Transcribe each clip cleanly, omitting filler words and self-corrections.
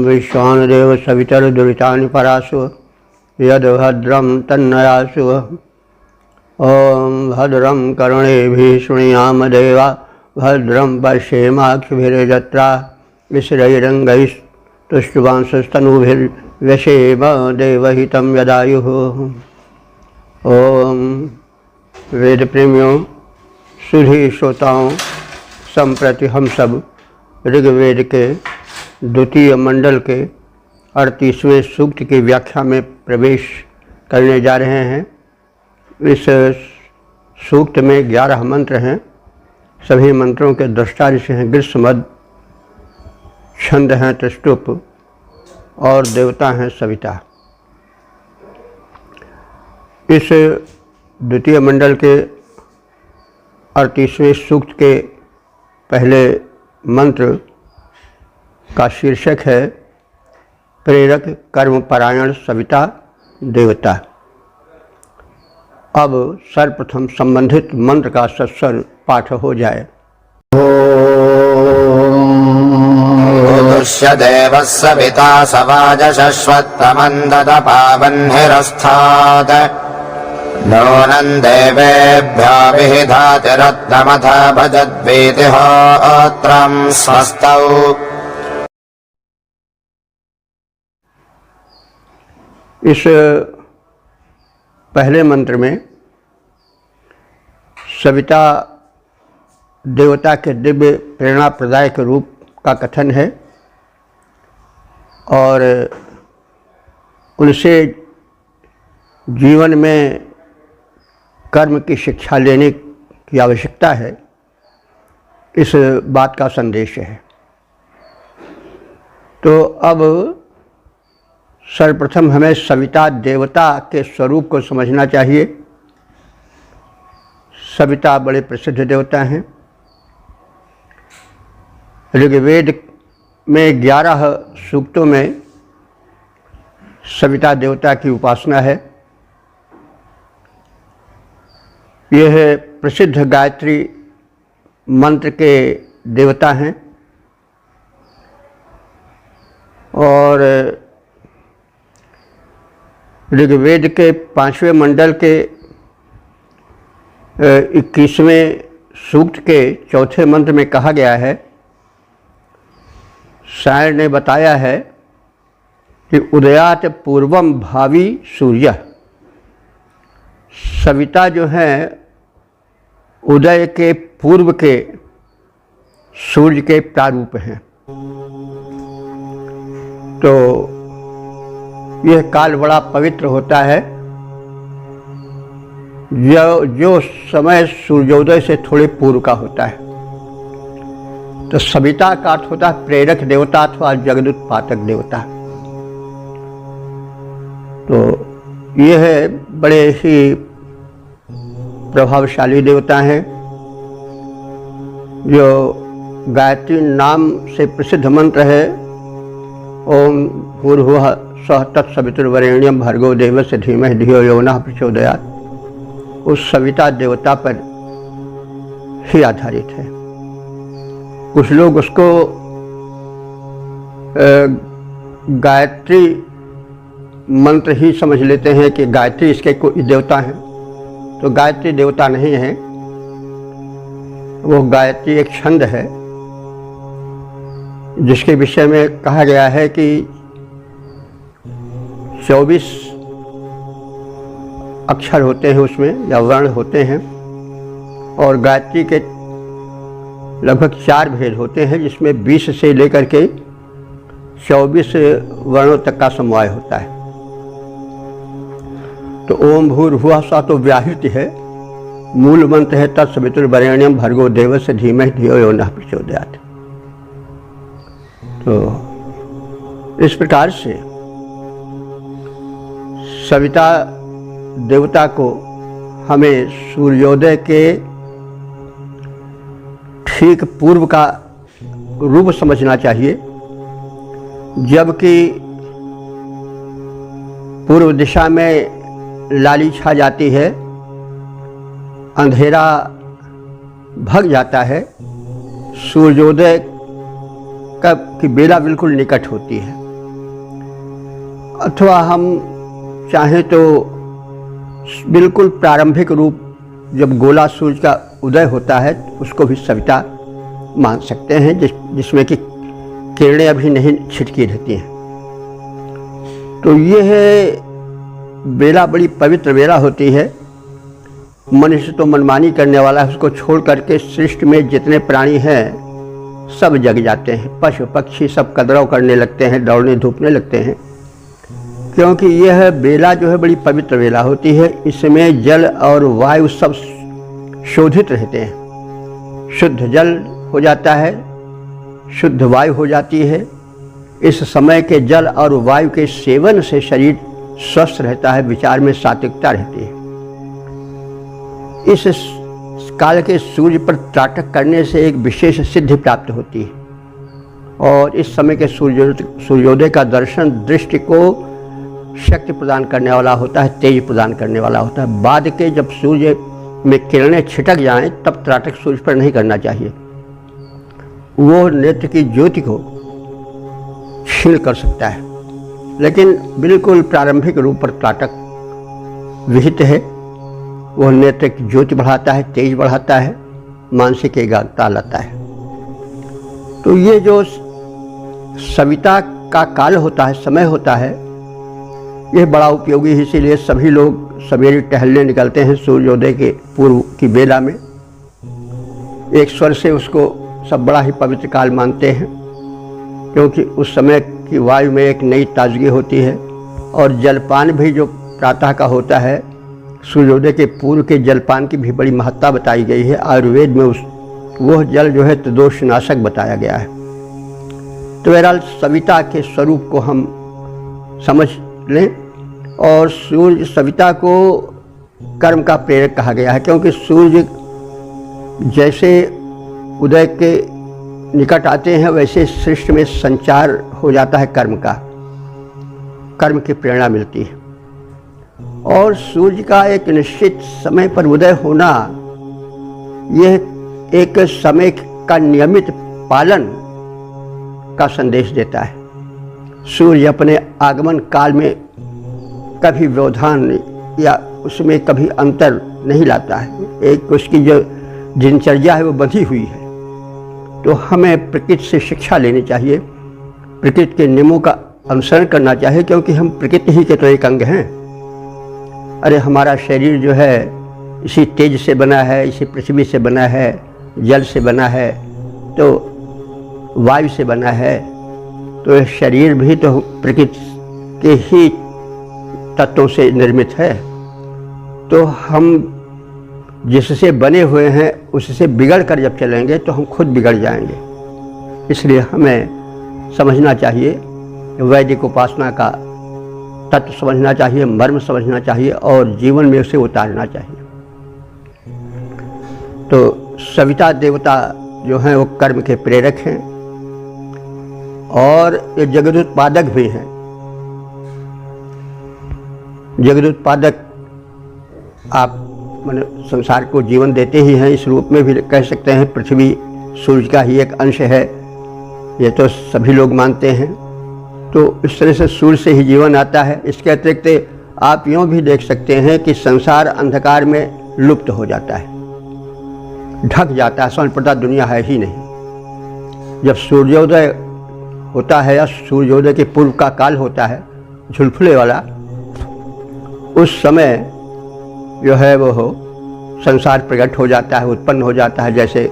विश्वानदेव सवितर्दुरितानि परासु यद्भद्रं तन्नयासु। ओं भद्रं कर्णेभिः शृणुयाम देवा भद्रं पश्येमाक्षभिर्यजत्रा विश्रैरङ्गैस्तुष्टुवांसस्तनूभिर्व्यसेम देवहितं यदायुः। ओम वेद प्रेमियों, सुधी श्रोताओं, संप्रति हम सब ऋग्वेद के द्वितीय मंडल के 38वें सूक्त की व्याख्या में प्रवेश करने जा रहे हैं। इस सूक्त में 11 मंत्र हैं। सभी मंत्रों के दृष्टा ऋषि हैं ग्रीष्मद, छंद हैं त्रिष्टुप और देवता हैं सविता। इस द्वितीय मंडल के 38वें सूक्त के पहले मंत्र का शीर्षक है प्रेरक कर्मपरायण सविता देवता। अब सर्वप्रथम संबंधित मंत्र का सत्स्वर पाठ हो जाए। देव सविता सवाज शश्वत्तमन्ददपावह्निरस्थात् नूनं देवेभ्यो विहिधातिरत्नमथ भजद्वीतिहोत्रं स्वस्तौ। इस पहले मंत्र में सविता देवता के दिव्य प्रेरणा प्रदायक रूप का कथन है और उनसे जीवन में कर्म की शिक्षा लेने की आवश्यकता है, इस बात का संदेश है। तो अब सर्वप्रथम हमें सविता देवता के स्वरूप को समझना चाहिए। सविता बड़े प्रसिद्ध देवता हैं। ऋग्वेद में 11 सूक्तों में सविता देवता की उपासना है। यह प्रसिद्ध गायत्री मंत्र के देवता हैं और ऋग्वेद के 5वें मंडल के 21वें सूक्त के 4थे मंत्र में कहा गया है, शायर ने बताया है कि उदयात पूर्वम भावी सूर्य। सविता जो है उदय के पूर्व के सूर्य के प्रारूप हैं। तो यह काल बड़ा पवित्र होता है। जो समय सूर्योदय से थोड़े पूर्व का होता है। तो सविता का अर्थ होता है प्रेरक देवता अथवा जगदुत्पादक देवता। तो यह बड़े ही प्रभावशाली देवता हैं जो गायत्री नाम से प्रसिद्ध मंत्र है ओम भूर्भुवः स्वः तत्सवितुर्वरेण्यं भर्गो देवस्य धीमहि धियो यो नः प्रचोदयात्। उस सविता देवता पर ही आधारित है। कुछ लोग उसको गायत्री मंत्र ही समझ लेते हैं कि गायत्री इसके कोई देवता हैं। तो गायत्री देवता नहीं है, वो गायत्री एक छंद है जिसके विषय में कहा गया है कि 24 अक्षर होते हैं उसमें या वर्ण होते हैं और गायत्री के लगभग 4 भेद होते हैं जिसमें 20 से लेकर के 24 वर्णों तक का समवाय होता है। तो ओम भूर्भुवः स्वः तो व्याहृति है, मूल मंत्र है तत्सवितुर्वरेण्यं भर्गो देवस्य धीमहि धियो यो नः प्रचोदयात्। तो इस प्रकार से सविता देवता को हमें सूर्योदय के ठीक पूर्व का रूप समझना चाहिए, जबकि पूर्व दिशा में लाली छा जाती है, अंधेरा भग जाता है, सूर्योदय की बेला बिल्कुल निकट होती है। अथवा हम चाहें तो बिल्कुल प्रारंभिक रूप जब गोला सूर्य का उदय होता है उसको भी सविता मान सकते हैं, जिसमें कि किरणें अभी नहीं छिटकी रहती हैं। तो यह बेला बड़ी पवित्र बेला होती है। मनुष्य तो मनमानी करने वाला है, उसको छोड़ करके सृष्टि में जितने प्राणी हैं सब जग जाते हैं। पशु पक्षी सब कदरव करने लगते हैं, दौड़ने धूपने लगते हैं, क्योंकि यह बेला जो है बड़ी पवित्र बेला होती है। इसमें जल और वायु सब शोधित रहते हैं। शुद्ध जल हो जाता है, शुद्ध वायु हो जाती है। इस समय के जल और वायु के सेवन से शरीर स्वस्थ रहता है, विचार में सात्विकता रहती है। इस काल के सूर्य पर त्राटक करने से एक विशेष सिद्धि प्राप्त होती है, और इस समय के सूर्योदय का दर्शन दृष्टि को शक्ति प्रदान करने वाला होता है, तेज प्रदान करने वाला होता है। बाद के जब सूर्य में किरणें छिटक जाएं तब त्राटक सूर्य पर नहीं करना चाहिए, वो नेत्र की ज्योति को क्षीण कर सकता है। लेकिन बिल्कुल प्रारंभिक रूप पर त्राटक विहित है, वह नेत्र की ज्योति बढ़ाता है, तेज बढ़ाता है, मानसिक एकाग्रता लाता है। तो ये जो सविता का काल होता है, समय होता है, यह बड़ा उपयोगी है। इसीलिए सभी लोग सवेरे टहलने निकलते हैं सूर्योदय के पूर्व की बेला में। एक स्वर से उसको सब बड़ा ही पवित्र काल मानते हैं, क्योंकि उस समय की वायु में एक नई ताजगी होती है। और जलपान भी जो प्रातः का होता है, सूर्योदय के पूर्व के जलपान की भी बड़ी महत्ता बताई गई है। आयुर्वेद में वह जल जो है त्रिदोषनाशक बताया गया है। तो बहरहाल सविता के स्वरूप को हम समझ लें। और सूर्य सविता को कर्म का प्रेरक कहा गया है, क्योंकि सूर्य जैसे उदय के निकट आते हैं वैसे सृष्टि में संचार हो जाता है कर्म का, कर्म की प्रेरणा मिलती है। और सूर्य का एक निश्चित समय पर उदय होना यह एक समय का नियमित पालन का संदेश देता है। सूर्य अपने आगमन काल में कभी व्यवधान या उसमें कभी अंतर नहीं लाता है। एक उसकी जो दिनचर्या है वो बंधी हुई है। तो हमें प्रकृति से शिक्षा लेनी चाहिए, प्रकृति के नियमों का अनुसरण करना चाहिए, क्योंकि हम प्रकृति ही के तो एक अंग हैं। अरे हमारा शरीर जो है इसी तेज से बना है, इसी पृथ्वी से बना है, जल से बना है, तो वायु से बना है। तो यह शरीर भी तो प्रकृति के ही तत्वों से निर्मित है। तो हम जिससे बने हुए हैं उससे बिगड़ कर जब चलेंगे तो हम खुद बिगड़ जाएंगे। इसलिए हमें समझना चाहिए, वैदिक उपासना का तत्व समझना चाहिए, मर्म समझना चाहिए और जीवन में उसे उतारना चाहिए। तो सविता देवता जो हैं वो कर्म के प्रेरक हैं और ये जगत उत्पादक भी हैं। जगत उत्पादक आप माने संसार को जीवन देते ही हैं, इस रूप में भी कह सकते हैं। पृथ्वी सूर्य का ही एक अंश है, ये तो सभी लोग मानते हैं। तो इस तरह से सूर्य से ही जीवन आता है। इसके अतिरिक्त आप यूँ भी देख सकते हैं कि संसार अंधकार में लुप्त हो जाता है, ढक जाता है, समझ पड़ता दुनिया है ही नहीं। जब सूर्योदय होता है या सूर्योदय के पूर्व का काल होता है झुलफुले वाला, उस समय जो है वो संसार प्रकट हो जाता है, उत्पन्न हो जाता है। जैसे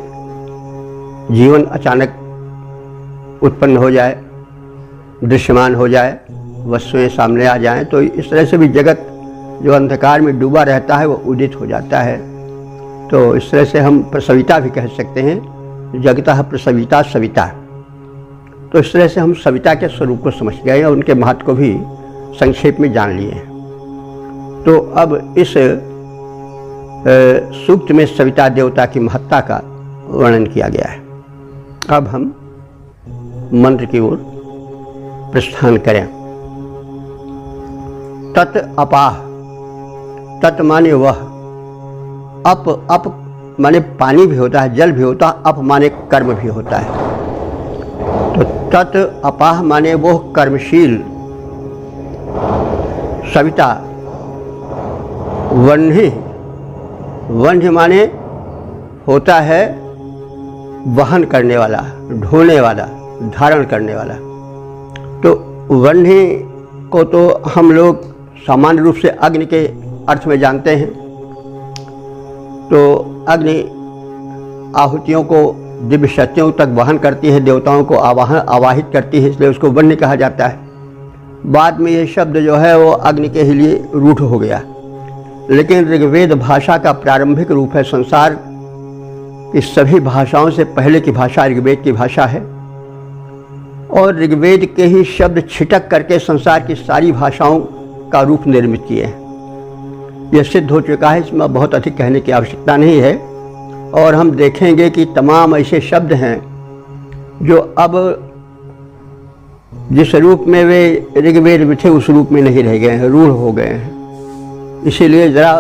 जीवन अचानक उत्पन्न हो जाए, दृश्यमान हो जाए, वस्तुएं सामने आ जाएं, तो इस तरह से भी जगत जो अंधकार में डूबा रहता है वो उदित हो जाता है। तो इस तरह से हम प्रसविता भी कह सकते हैं, जगतः प्रसविता सविता। तो इस तरह से हम सविता के स्वरूप को समझ गए और उनके महत्व को भी संक्षेप में जान लिए हैं। तो अब इस सूक्त में सविता देवता की महत्ता का वर्णन किया गया है। अब हम मंत्र की ओर प्रस्थान करें। तत् अपाह, तत् माने वह, अप माने पानी भी होता है, जल भी होता है, अप माने कर्म भी होता है। तो तत् अपाह माने वो कर्मशील सविता। वह्नि, वह्नि माने होता है वहन करने वाला, ढोने वाला, धारण करने वाला। तो वह्नि को तो हम लोग सामान्य रूप से अग्नि के अर्थ में जानते हैं। तो अग्नि आहुतियों को दिव्य शक्तियों तक वहन करती है, देवताओं को आवाहित करती है, इसलिए उसको वह्नि कहा जाता है। बाद में ये शब्द जो है वो अग्नि के ही लिए रूढ़ हो गया, लेकिन ऋग्वेद भाषा का प्रारंभिक रूप है। संसार की सभी भाषाओं से पहले की भाषा ऋग्वेद की भाषा है, और ऋग्वेद के ही शब्द छिटक करके संसार की सारी भाषाओं का रूप निर्मित किए हैं। यह सिद्ध हो चुका है, इसमें बहुत अधिक कहने की आवश्यकता नहीं है। और हम देखेंगे कि तमाम ऐसे शब्द हैं जो अब जिस रूप में वे ऋग्वेद में थे उस रूप में नहीं रह गए हैं, रूढ़ हो गए हैं। इसीलिए ज़रा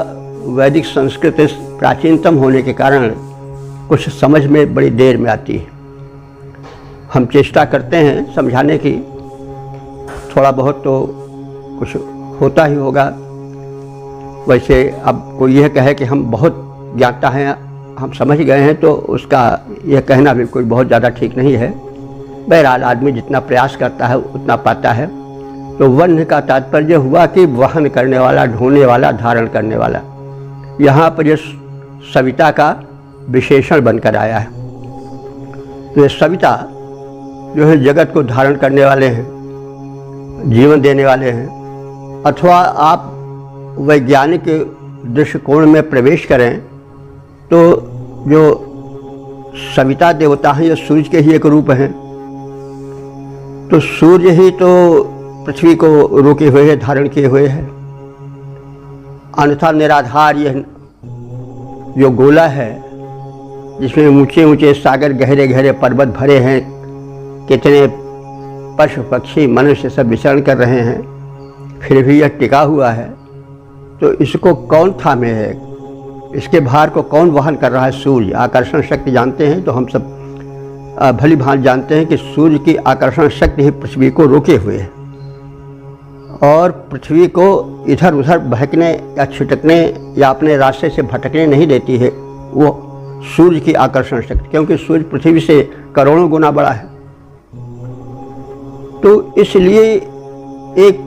वैदिक संस्कृत प्राचीनतम होने के कारण कुछ समझ में बड़ी देर में आती है। हम चेष्टा करते हैं समझाने की, थोड़ा बहुत तो कुछ होता ही होगा। वैसे अब कोई यह कहे कि हम बहुत ज्ञाता हैं, हम समझ गए हैं, तो उसका यह कहना भी कोई बहुत ज़्यादा ठीक नहीं है। बहरहाल आदमी जितना प्रयास करता है उतना पाता है। तो वह्नि का तात्पर्य हुआ कि वहन करने वाला, ढोने वाला, धारण करने वाला। यहाँ पर यह सविता का विशेषण बनकर आया है। तो ये सविता जो है जगत को धारण करने वाले हैं, जीवन देने वाले हैं। अथवा आप वैज्ञानिक दृष्टिकोण में प्रवेश करें तो जो सविता देवता हैं ये सूर्य के ही एक रूप हैं। तो सूर्य ही तो पृथ्वी को रोके हुए है, धारण किए हुए है। अन्यथा निराधार यह जो गोला है जिसमें ऊंचे ऊंचे सागर, गहरे गहरे पर्वत भरे हैं, कितने पशु पक्षी मनुष्य सब विचरण कर रहे हैं, फिर भी यह टिका हुआ है। तो इसको कौन थामे है, इसके भार को कौन वहन कर रहा है? सूर्य। आकर्षण शक्ति जानते हैं, तो हम सब भली भांति जानते हैं कि सूर्य की आकर्षण शक्ति ही पृथ्वी को रोके हुए है, और पृथ्वी को इधर उधर बहकने या छिटकने या अपने रास्ते से भटकने नहीं देती है वो सूर्य की आकर्षण शक्ति, क्योंकि सूर्य पृथ्वी से करोड़ों गुना बड़ा है। तो इसलिए एक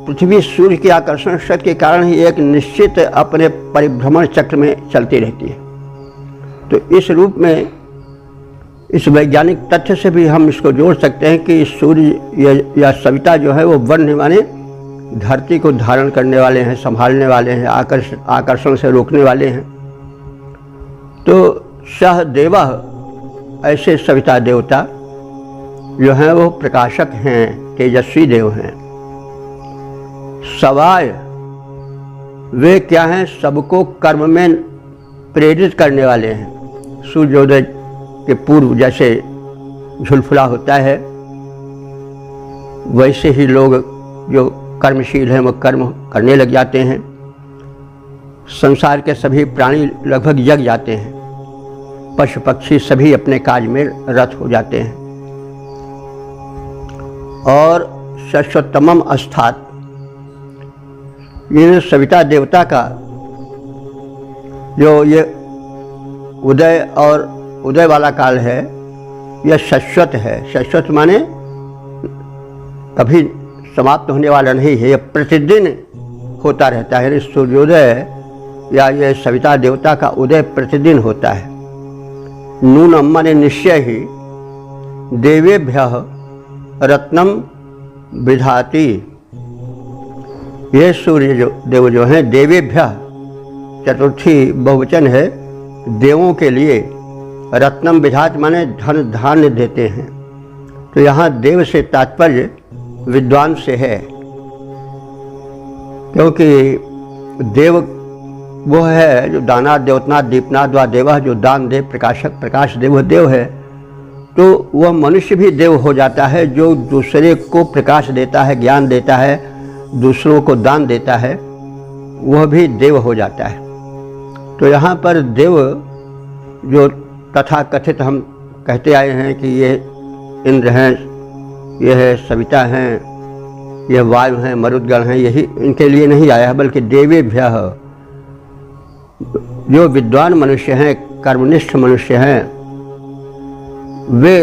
पृथ्वी सूर्य की आकर्षण शक्ति के कारण ही एक निश्चित अपने परिभ्रमण चक्र में चलती रहती है। तो इस रूप में इस वैज्ञानिक तथ्य से भी हम इसको जोड़ सकते हैं कि सूर्य या सविता जो है वो वह्नि माने धरती को धारण करने वाले हैं, संभालने वाले हैं, आकर्षण से रोकने वाले हैं। तो सह देवः, ऐसे सविता देवता जो हैं वो प्रकाशक हैं, तेजस्वी देव हैं। सवाय, वे क्या हैं? सबको कर्म में प्रेरित करने वाले हैं। सूर्योदय के पूर्व जैसे झुलफुला होता है, वैसे ही लोग जो कर्मशील हैं वो कर्म करने लग जाते हैं। संसार के सभी प्राणी लगभग जग जाते हैं, पशु पक्षी सभी अपने कार्य में रत हो जाते हैं। और शश्वतमम अस्थात, ये सविता देवता का जो ये उदय और उदय वाला काल है, यह शाश्वत है। शाश्वत माने कभी समाप्त होने वाला नहीं है, यह प्रतिदिन होता रहता है। सूर्योदय या ये सविता देवता का उदय प्रतिदिन होता है। नूनम माने निश्चय ही, देवेभ्यः रत्नम विधाति, ये सूर्य जो देव जो हैं, देवेभ्यः चतुर्थी बहुवचन है, देवों के लिए। रत्नम विधात माने धन धान्य देते हैं। तो यहाँ देव से तात्पर्य विद्वान से है, क्योंकि देव वो है जो दानाद देवतनाथ दीपनाथ व देव, जो दान देव प्रकाशक प्रकाश देव देव है। तो वह मनुष्य भी देव हो जाता है जो दूसरे को प्रकाश देता है, ज्ञान देता है, दूसरों को दान देता है वह भी देव हो जाता है। तो यहाँ पर देव जो तथा कथित हम कहते आए हैं कि ये इंद्र हैं, ये है सविता हैं, ये वायु हैं, मरुद्गण हैं, यही इनके लिए नहीं आया है, बल्कि देवेभ्यः जो विद्वान मनुष्य हैं, कर्मनिष्ठ मनुष्य हैं, वे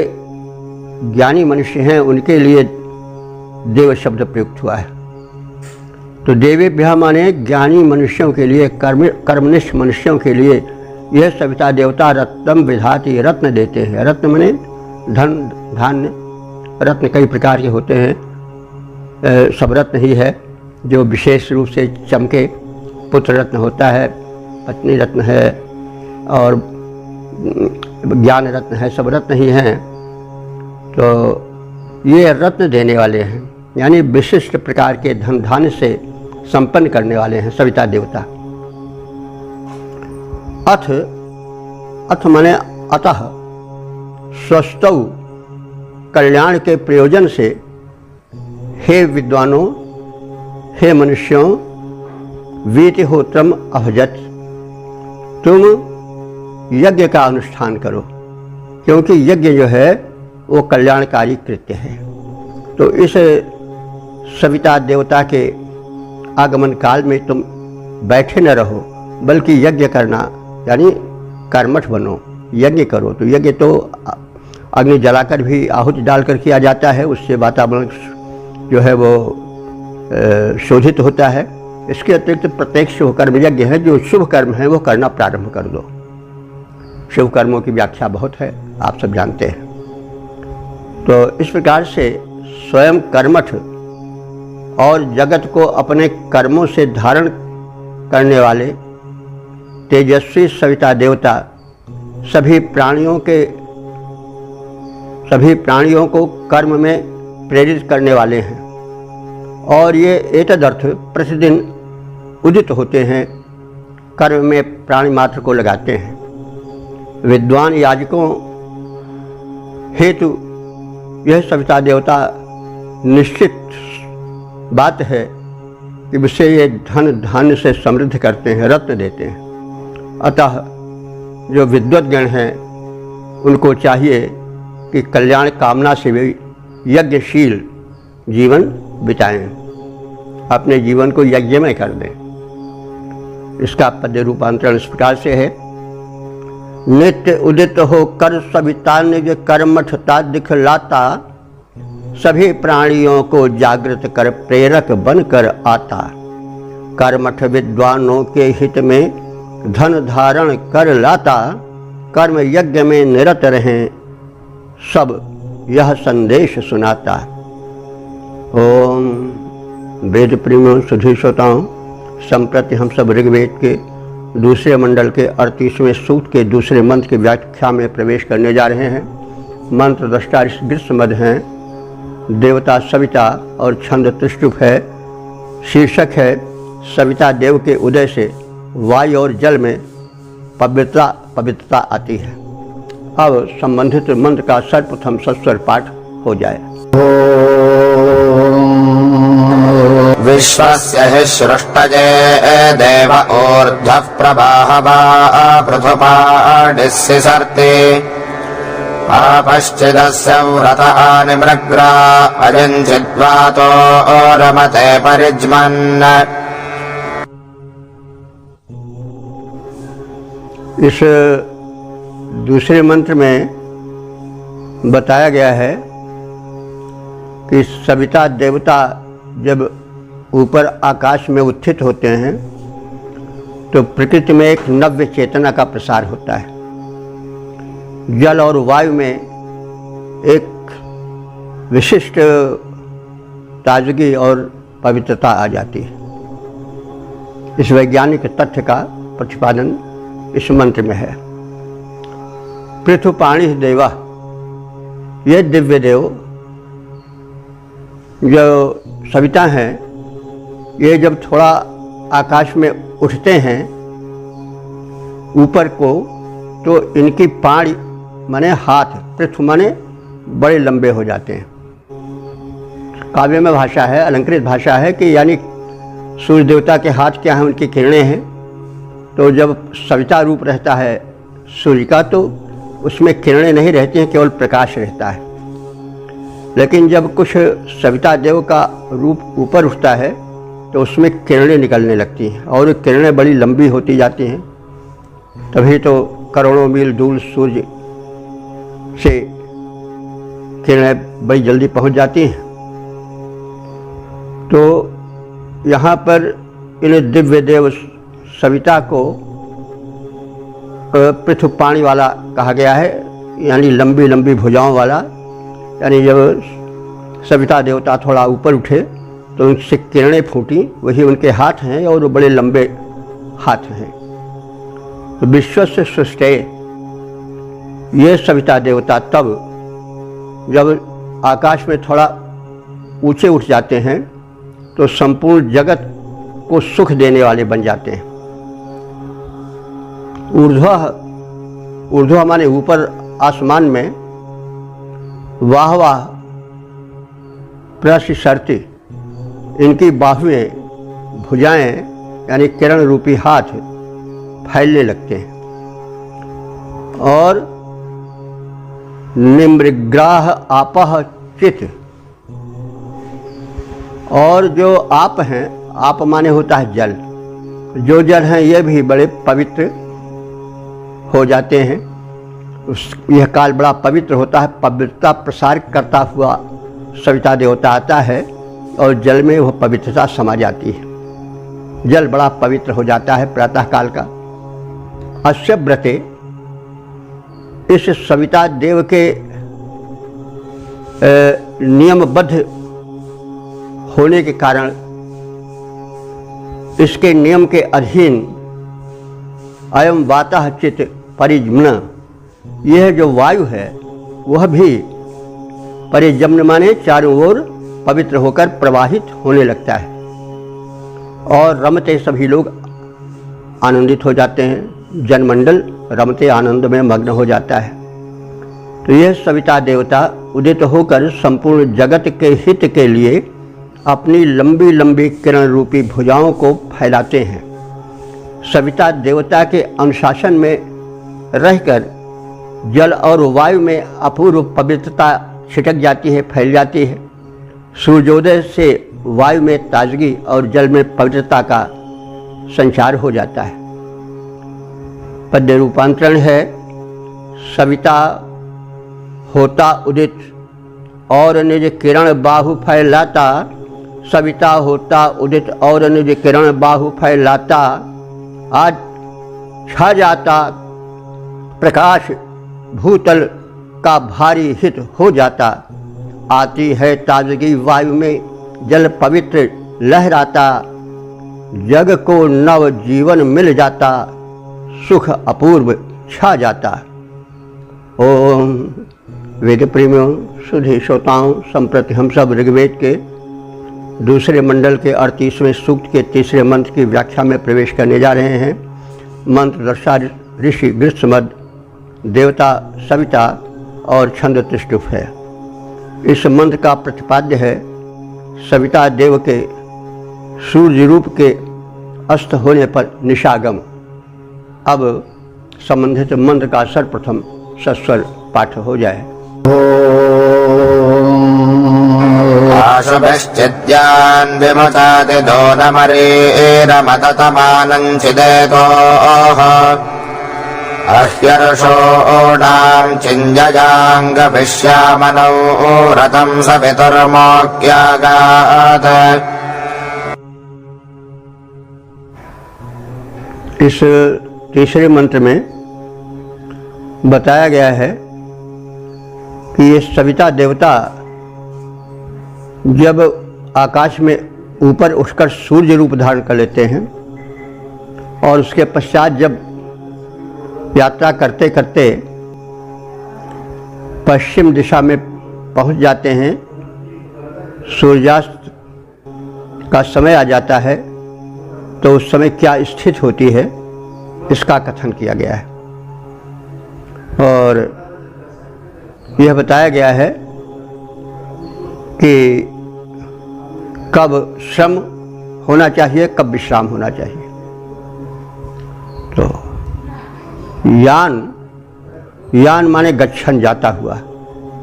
ज्ञानी मनुष्य हैं, उनके लिए देव शब्द प्रयुक्त हुआ है। तो देवेभ्यः माने ज्ञानी मनुष्यों के लिए, कर्मनिष्ठ मनुष्यों के लिए यह सविता देवता रत्नम विधाति, रत्न देते हैं। रत्न माने धन धान्य, रत्न कई प्रकार के होते हैं, सब रत्न ही है जो विशेष रूप से चमके। पुत्र रत्न होता है, पत्नी रत्न है, और ज्ञान रत्न है, सब रत्न ही हैं। तो ये रत्न देने वाले हैं, यानी विशिष्ट प्रकार के धन धान्य से संपन्न करने वाले हैं सविता देवता। अथ माने अतः, स्वस्तौ कल्याण के प्रयोजन से, हे विद्वानों, हे मनुष्यों, वीतिहोत्रम अभजत, तुम यज्ञ का अनुष्ठान करो, क्योंकि यज्ञ जो है वो कल्याणकारी कृत्य है। तो इस सविता देवता के आगमन काल में तुम बैठे न रहो, बल्कि यज्ञ करना, यानी कर्मठ बनो, यज्ञ करो। तो यज्ञ तो अग्नि जलाकर भी आहुति डालकर किया जाता है, उससे वातावरण जो है वो शोधित होता है। इसके अतिरिक्त प्रत्येक शुभ कर्म यज्ञ है, जो शुभ कर्म है वो करना प्रारंभ कर दो। शुभ कर्मों की व्याख्या बहुत है, आप सब जानते हैं। तो इस प्रकार से स्वयं कर्मठ और जगत को अपने कर्मों से धारण करने वाले तेजस्वी सविता देवता सभी प्राणियों को कर्म में प्रेरित करने वाले हैं, और ये एतदर्थ प्रतिदिन उदित होते हैं, कर्म में प्राणी मात्र को लगाते हैं। विद्वान याजकों हेतु यह सविता देवता निश्चित बात है कि उससे ये धन धान्य से समृद्ध करते हैं, रत्न देते हैं। अतः जो विद्वद्गण हैं उनको चाहिए कि कल्याण कामना से भी यज्ञशील जीवन बिताएं, अपने जीवन को यज्ञमय कर दें। इसका पद्य रूपांतरण इस प्रकार से है। नित्य उदित हो कर सविता निज कर्मठता दिखलाता, सभी प्राणियों को जागृत कर प्रेरक बनकर आता। कर्मठ विद्वानों के हित में धन धारण कर लाता, कर्म यज्ञ में निरत रहें सब यह संदेश सुनाता। ओम वेद प्रेमियों सुधी श्रोताओं, संप्रति हम सब ऋग्वेद के दूसरे मंडल के 38वें सूक्त के दूसरे मंत्र की व्याख्या में प्रवेश करने जा रहे हैं। मंत्र दृष्टा ग्रीष्ममद हैं, देवता सविता और छंद त्रिष्टुप है। शीर्षक है सविता देव के उदय से वायु और जल में पवित्रता आती है। अब संबंधित मंत्र का सर्वप्रथम सस्वर पाठ हो जाए। विश्वस्य हि सृष्टये देव ऊर्ध्वः प्रवाहवा पृथुपाडिस्य सर्ते, पापश्चिदस्य व्रतः निमृग्रा अयञ्चिद्वातो रमते परिज्मन्। इस दूसरे मंत्र में बताया गया है कि सविता देवता जब ऊपर आकाश में उत्थित होते हैं तो प्रकृति में एक नव्य चेतना का प्रसार होता है। जल और वायु में एक विशिष्ट ताजगी और पवित्रता आ जाती है। इस वैज्ञानिक तथ्य का प्रतिपादन इस मंत्र में है। पृथुपाणि देवा, ये दिव्य देव जो सविता हैं, ये जब थोड़ा आकाश में उठते हैं ऊपर को, तो इनकी पाणी माने हाथ, पृथु माने बड़े लंबे हो जाते हैं। काव्य में भाषा है, अलंकृत भाषा है कि यानी सूर्य देवता के हाथ क्या हैं, उनकी किरणें हैं। तो जब सविता रूप रहता है सूर्य का तो उसमें किरणें नहीं रहती हैं, केवल प्रकाश रहता है। लेकिन जब कुछ सविता देव का रूप ऊपर उठता है तो उसमें किरणें निकलने लगती हैं और किरणें बड़ी लंबी होती जाती हैं। तभी तो करोड़ों मील दूर सूर्य से किरणें बड़ी जल्दी पहुंच जाती हैं। तो यहाँ पर इन दिव्य देव सविता को पृथुपाणी वाला कहा गया है, यानी लंबी लंबी भुजाओं वाला। यानी जब सविता देवता थोड़ा ऊपर उठे तो उनसे किरणें फूटी, वही उनके हाथ हैं और वो बड़े लंबे हाथ हैं। तो विश्व से सृष्टि ये सविता देवता तब जब आकाश में थोड़ा ऊंचे उठ जाते हैं तो संपूर्ण जगत को सुख देने वाले बन जाते हैं। ऊर्ध्व माने ऊपर आसमान में, वाह वाह प्रसिशर्ति, इनकी बाहुएं भुजाएं यानी किरण रूपी हाथ फैलने लगते हैं। और निमृग्राह आपह चित, और जो आप हैं, आप माने होता है जल, जो जल हैं ये भी बड़े पवित्र हो जाते हैं। यह काल बड़ा पवित्र होता है, पवित्रता प्रसार करता हुआ सविता देवता आता है और जल में वह पवित्रता समा जाती है। जल बड़ा पवित्र हो जाता है प्रातः काल का। अस्य व्रते, इस सविता देव के नियमबद्ध होने के कारण, इसके नियम के अधीन अयम वातः चित परिजम्न, यह जो वायु है वह भी परिजम्न माने चारों ओर पवित्र होकर प्रवाहित होने लगता है और रमते सभी लोग आनंदित हो जाते हैं। जनमंडल रमते आनंद में मग्न हो जाता है। तो यह सविता देवता उदित होकर संपूर्ण जगत के हित के लिए अपनी लंबी लंबी किरण रूपी भुजाओं को फैलाते हैं। सविता देवता के अनुशासन में रहकर जल और वायु में अपूर्व पवित्रता छिटक जाती है, फैल जाती है। सूर्योदय से वायु में ताजगी और जल में पवित्रता का संचार हो जाता है। पद्य रूपांतरण है, सविता होता उदित और निज किरण बाहु फैलाता, सविता होता उदित और निज किरण बाहु फैलाता, आज छा जाता प्रकाश भूतल का भारी हित हो जाता। आती है ताजगी वायु में, जल पवित्र लहराता, जग को नव जीवन मिल जाता, सुख अपूर्व छा जाता। ओम वेद प्रेमियों, सुधी श्रोताओं, संप्रति हम सब ऋग्वेद के दूसरे मंडल के 38वें सूक्त के तीसरे मंत्र की व्याख्या में प्रवेश करने जा रहे हैं। मंत्र दर्शा ऋषि गृत्समद, देवता सविता और छंद त्रिष्टुप है। इस मंत्र का प्रतिपाद्य है सविता देव के सूर्य रूप के अस्त होने पर निशागम। अब संबंधित मंत्र का सर्वप्रथम सस्वर पाठ हो जाए। आशुभिश्चिद्यान् विमुचाति दोनमरीरमततमानं चिदेतोः अह्यर्षोणां चिञ्जयाङ्गभिष्यामनौ रतं सवितुर्मोक्यागात्। इस तीसरे मंत्र में बताया गया है कि ये सविता देवता जब आकाश में ऊपर उठकर सूर्य रूप धारण कर लेते हैं और उसके पश्चात जब यात्रा करते करते पश्चिम दिशा में पहुंच जाते हैं, सूर्यास्त का समय आ जाता है, तो उस समय क्या स्थिति होती है इसका कथन किया गया है। और यह बताया गया है कि कब श्रम होना चाहिए, कब विश्राम होना चाहिए। तो यान माने गच्छन, जाता हुआ।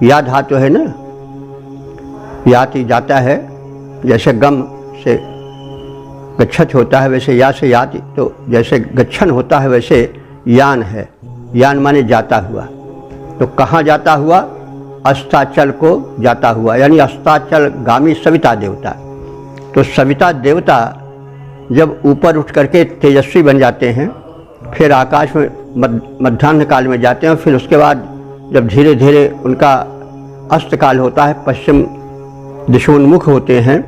या धातु है ना, याति जाता है, जैसे गम से गच्छत होता है वैसे या से याति, तो जैसे गच्छन होता है वैसे यान है। यान माने जाता हुआ। तो कहाँ जाता हुआ? अस्ताचल को जाता हुआ, यानी अस्ताचल गामी सविता देवता। तो सविता देवता जब ऊपर उठ करके तेजस्वी बन जाते हैं, फिर आकाश में मध्याह्न काल में जाते हैं, फिर उसके बाद जब धीरे धीरे उनका अस्त काल होता है, पश्चिम दिशोन्मुख होते हैं,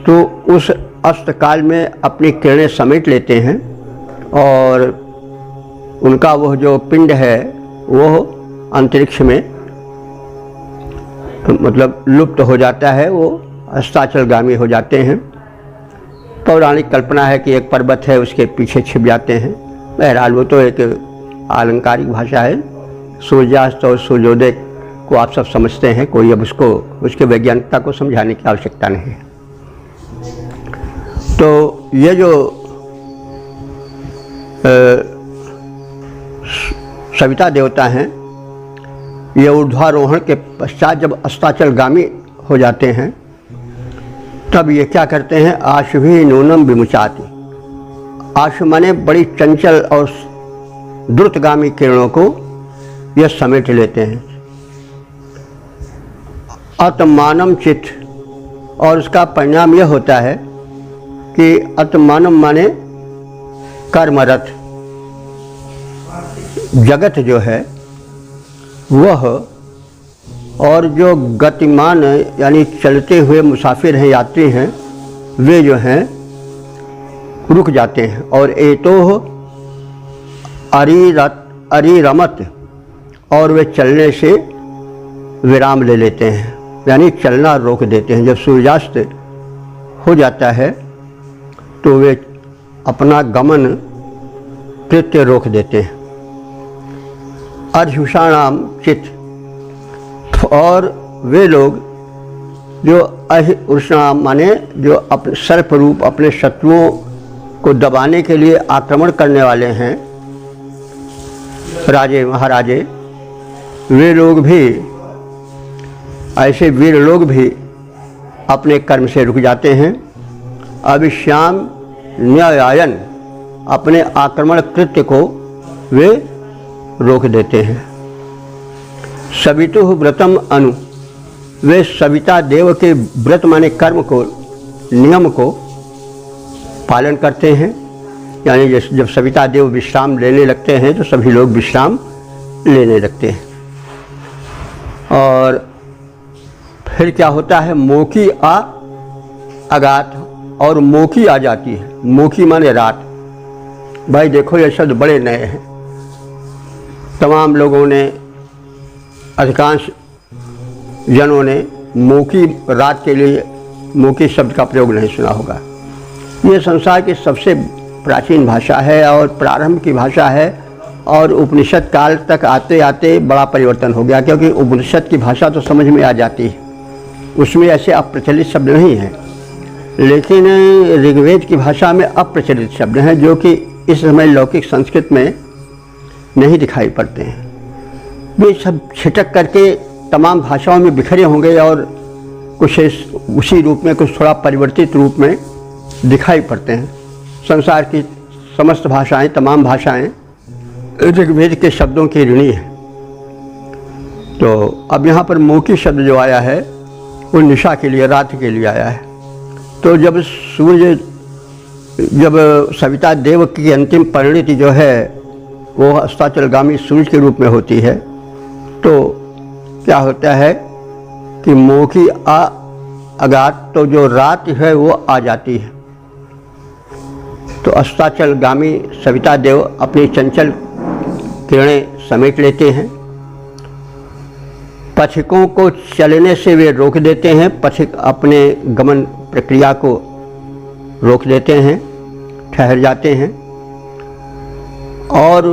तो उस अस्त काल में अपनी किरणें समेट लेते हैं और उनका वह जो पिंड है वो अंतरिक्ष में मतलब लुप्त हो जाता है, वो अस्ताचलगामी हो जाते हैं। पौराणिक कल्पना है कि एक पर्वत है, उसके पीछे छिप जाते हैं। बहरहाल वो तो एक आलंकारिक भाषा है। सूर्यास्त और सूर्योदय को आप सब समझते हैं, कोई अब उसको उसके वैज्ञानिकता को समझाने की आवश्यकता नहीं है। तो ये जो सविता देवता हैं, ये ऊर्ध्वारोहण के पश्चात जब अस्ताचलगामी हो जाते हैं, तब ये क्या करते हैं? आशु भी नूनम विमुचाति। आशु माने बड़ी चंचल और द्रुतगामी किरणों को यह समेट लेते हैं। अतमानम चित, और उसका परिणाम यह होता है कि अतमानम माने कर्मरत। जगत जो है वह और जो गतिमान यानी चलते हुए मुसाफिर हैं, यात्री हैं, वे जो हैं रुक जाते हैं। और एतो अरिरमत, और वे चलने से विराम ले लेते हैं, यानी चलना रोक देते हैं। जब सूर्यास्त हो जाता है तो वे अपना गमन कृत्य रोक देते हैं। अर्जुषाणाम चित, और वे लोग जो अहिउषणाम माने जो अपने सर्प रूप अपने शत्रुओं को दबाने के लिए आक्रमण करने वाले हैं, राजे महाराजे, वे लोग भी, ऐसे वीर लोग भी अपने कर्म से रुक जाते हैं। अविश्याम न्यायन, अपने आक्रमण कृत्य को वे रोक देते हैं। सवितुः व्रतम अनु, वे सविता देव के व्रत माने कर्म को, नियम को पालन करते हैं। यानी जब सविता देव विश्राम लेने लगते हैं तो सभी लोग विश्राम लेने लगते हैं। और फिर क्या होता है? मोकी अगात, और मोकी आ जाती है। मोकी माने रात। भाई देखो ये शब्द बड़े नए हैं। तमाम लोगों ने, अधिकांश जनों ने मोकी रात के लिए मोकी शब्द का प्रयोग नहीं सुना होगा। ये संसार की सबसे प्राचीन भाषा है और प्रारंभ की भाषा है, और उपनिषद काल तक आते आते बड़ा परिवर्तन हो गया, क्योंकि उपनिषद की भाषा तो समझ में आ जाती है, उसमें ऐसे अप्रचलित शब्द नहीं हैं। लेकिन ऋग्वेद की भाषा में अप्रचलित शब्द हैं जो कि इस समय लौकिक संस्कृत में नहीं दिखाई पड़ते हैं। वे सब छिटक करके तमाम भाषाओं में बिखरे होंगे और कुछ उसी रूप में, कुछ थोड़ा परिवर्तित रूप में दिखाई पड़ते हैं। संसार की समस्त भाषाएं, तमाम भाषाएं ऋग्वेद के शब्दों की ऋणी है। तो अब यहाँ पर मोकी शब्द जो आया है वो निशा के लिए, रात के लिए आया है। तो जब सविता देव की अंतिम परिणति जो है वो अस्ताचलगामी सूर्य के रूप में होती है, तो क्या होता है कि मोकी अगात, तो जो रात है वो आ जाती है। तो अस्ताचलगामी सविता देव अपनी चंचल किरणें समेट लेते हैं। पथिकों को चलने से वे रोक देते हैं, पथिक अपने गमन प्रक्रिया को रोक देते हैं, ठहर जाते हैं। और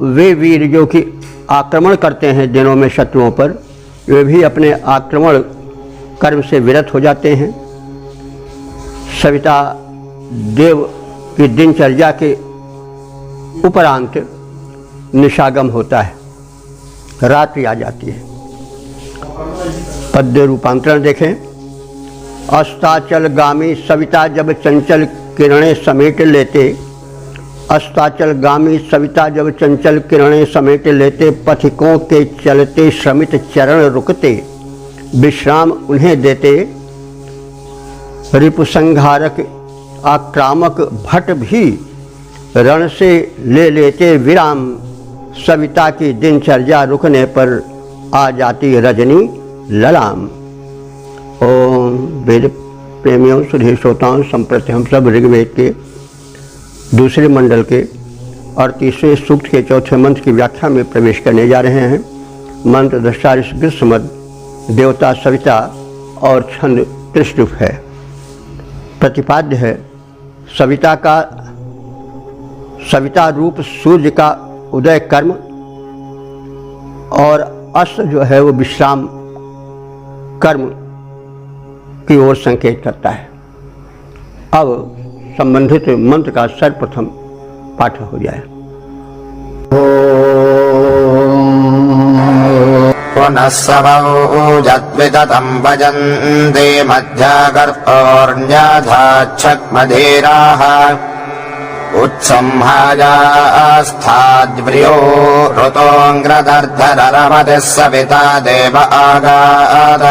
वे वीर जो कि आक्रमण करते हैं दिनों में शत्रुओं पर, वे भी अपने आक्रमण कर्म से विरत हो जाते हैं। सविता देव की दिनचर्या के उपरांत निशागम होता है, रात्रि आ जाती है। पद्य रूपांतरण देखें। अस्ताचलगामी सविता जब चंचल किरणें समेट लेते, अस्ताचलगामी सविता जब चंचल किरणें समेट लेते, पथिकों के चलते श्रमित चरण रुकते, विश्राम उन्हें देते। रिपुसंहारक आक्रामक भट भी रण से ले लेते विराम, सविता की दिनचर्या रुकने पर आ जाती रजनी ललाम। ओम वेद प्रेमियों, सुधीर श्रोताओं, संप्रति हम सब ऋग्वेद के दूसरे मंडल के 38वें सूक्त के चौथे मंत्र की व्याख्या में प्रवेश करने जा रहे हैं। मंत्र दृष्टा ग्रीष्मद, देवता सविता और छंद त्रिशुप है। प्रतिपाद्य है सविता रूप सूर्य का उदय कर्म और अस्त जो है वो विश्राम कर्म की ओर संकेत करता है। अब संबंधित मंत्र का सर्वप्रथम पाठ हो जाए। पुनः समौजद्विततं भजन्ते मध्यागर्भोर्न्याधाच्छक्मधीराः उत्संहायास्थाद्व्रियो ऋतोऽङ्ग्रदर्धररमतिः सविता देव आगाद।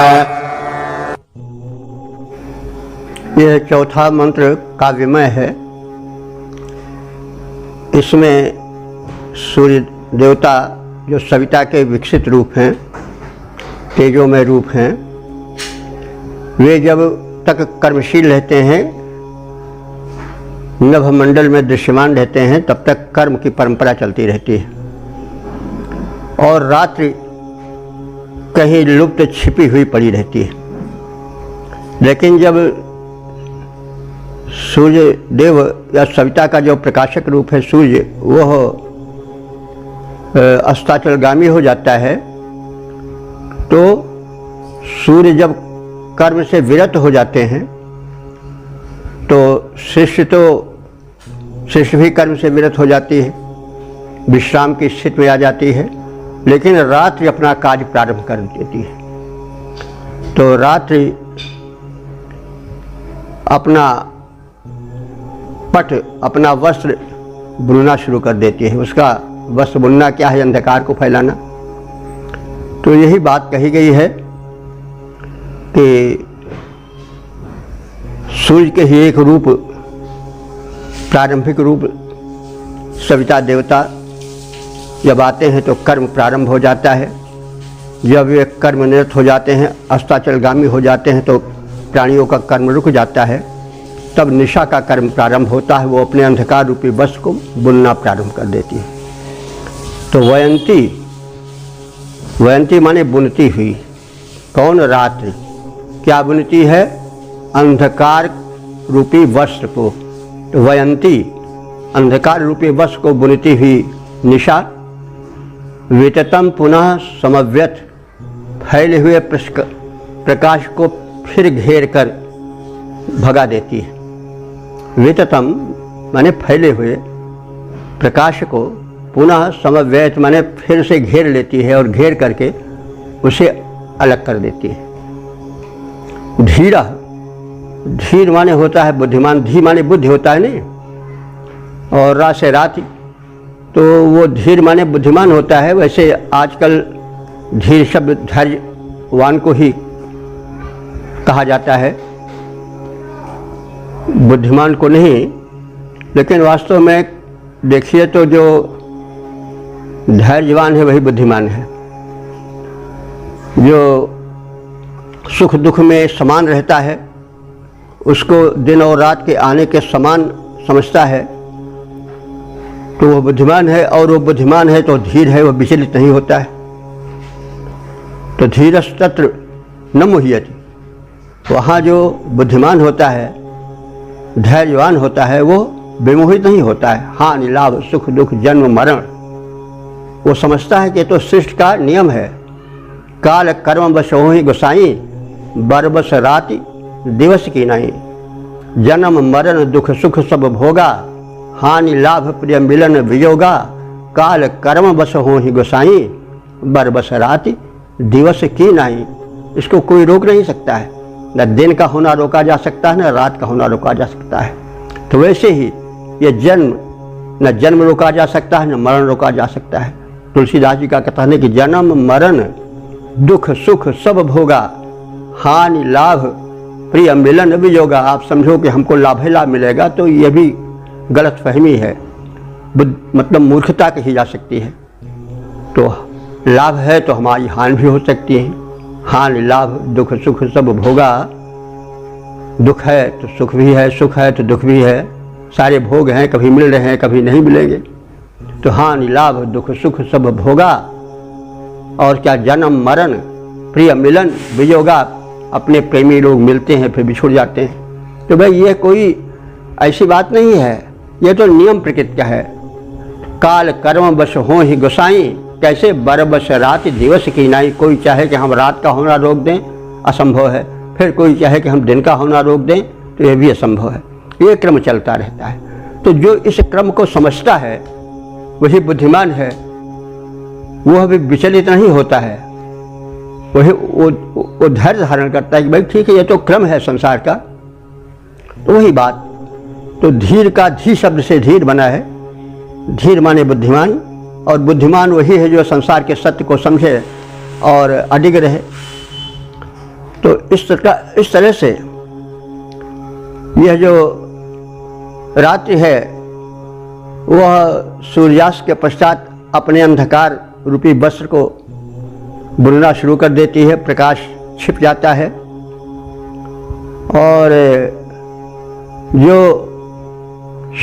यह चौथा मंत्र काव्यमय है। इसमें सूर्य देवता जो सविता के विकसित रूप हैं, तेजोमय रूप हैं, वे जब तक कर्मशील रहते हैं, नभमंडल में दृश्यमान रहते हैं, तब तक कर्म की परंपरा चलती रहती है और रात्रि कहीं लुप्त छिपी हुई पड़ी रहती है। लेकिन जब सूर्य देव या सविता का जो प्रकाशक रूप है सूर्य, वह अस्ताचलगामी हो जाता है, तो सूर्य जब कर्म से विरत हो जाते हैं तो शिष्य भी कर्म से विरत हो जाती है, विश्राम की स्थिति में आ जाती है। लेकिन रात्रि अपना कार्य प्रारंभ कर देती है। तो रात्रि अपना पट, अपना वस्त्र बुनना शुरू कर देती है। उसका वस्त्र बुनना क्या है? अंधकार को फैलाना। तो यही बात कही गई है कि सूर्य के ही एक रूप, प्रारंभिक रूप सविता देवता जब आते हैं तो कर्म प्रारंभ हो जाता है। जब वे कर्म निरत हो जाते हैं, अस्ताचलगामी हो जाते हैं, तो प्राणियों का कर्म रुक जाता है। तब निशा का कर्म प्रारंभ होता है। वो अपने अंधकार रूपी वस्त्र को बुनना प्रारंभ कर देती है। तो वयंती माने बुनती हुई। कौन? रात्रि। क्या बुनती है? अंधकार रूपी वस्त्र को। तो वयंती अंधकार रूपी वस्त्र को बुनती हुई निशा विततम पुनः समव्यत, फैले हुए प्रकाश को फिर घेर कर भगा देती है। विततम माने फैले हुए प्रकाश को पुनः समव्यत माने फिर से घेर लेती है और घेर करके उसे अलग कर देती है। धीरा, धीर माने होता है बुद्धिमान, धी माने बुद्धि होता है नहीं, और रा से राति, तो वो धीर माने बुद्धिमान होता है। वैसे आजकल धीर शब्द धैर्यवान को ही कहा जाता है, बुद्धिमान को नहीं। लेकिन वास्तव में देखिए तो जो धैर्यवान है वही बुद्धिमान है। जो सुख दुख में समान रहता है, उसको दिन और रात के आने के समान समझता है, तो वह बुद्धिमान है। और वो बुद्धिमान है तो धीर है, वह विचलित नहीं होता है। तो धीरस्तत्र न मुह्यति, वहाँ जो बुद्धिमान होता है, धैर्यवान होता है, वो विमोहित नहीं होता है। हानि लाभ सुख दुख जन्म मरण, वो समझता है कि तो सृष्टि का नियम है। काल कर्म बस हो ही गोसाई, बरबस राति दिवस की नहीं। जन्म मरण दुख सुख सब भोगा, हानि लाभ प्रिय मिलन वियोगा, काल कर्म बस हो ही गोसाई, बर बस राति दिवस की नाई। इसको कोई रोक नहीं सकता है, न दिन का होना रोका जा सकता है, न रात का होना रोका जा सकता है। तो वैसे ही ये न जन्म रोका जा सकता है, न मरण रोका जा सकता है। तुलसीदास जी का कथन है कि जन्म मरण दुख सुख सब भोगा, हानि लाभ प्रिय मिलन वियोगा। आप समझो कि हमको लाभ ही लाभ मिलेगा, तो ये भी गलत फहमी है, मतलब मूर्खता कही जा सकती है। तो लाभ है तो हमारी हानि भी हो सकती है। हानि लाभ दुख सुख सब भोगा, दुख है तो सुख भी है, सुख है तो दुख भी है, सारे भोग हैं, कभी मिल रहे हैं कभी नहीं मिलेंगे। तो हानि लाभ दुख सुख सब भोगा, और क्या जन्म मरण प्रिय मिलन वियोगा। अपने प्रेमी लोग मिलते हैं फिर बिछुड़ जाते हैं। तो भाई ये कोई ऐसी बात नहीं है, ये तो नियम प्रकृति का है। काल कर्म बस हो ही गोसाई, कैसे बर बस रात दिवस की नाई। कोई चाहे कि हम रात का होना रोक दें, असंभव है। फिर कोई चाहे कि हम दिन का होना रोक दें, तो यह भी असंभव है। ये क्रम चलता रहता है। तो जो इस क्रम को समझता है वही बुद्धिमान है, वह भी विचलित नहीं होता है, वही वो धैर्य धारण करता है कि भाई ठीक है ये तो क्रम है संसार का। तो वही बात, तो धीर का धी शब्द से धीर बना है। धीर माने बुद्धिमान, और बुद्धिमान वही है जो संसार के सत्य को समझे और अडिग रहे। तो इस तरह से यह जो रात्रि है वह सूर्यास्त के पश्चात अपने अंधकार रूपी वस्त्र को बुनना शुरू कर देती है, प्रकाश छिप जाता है। और जो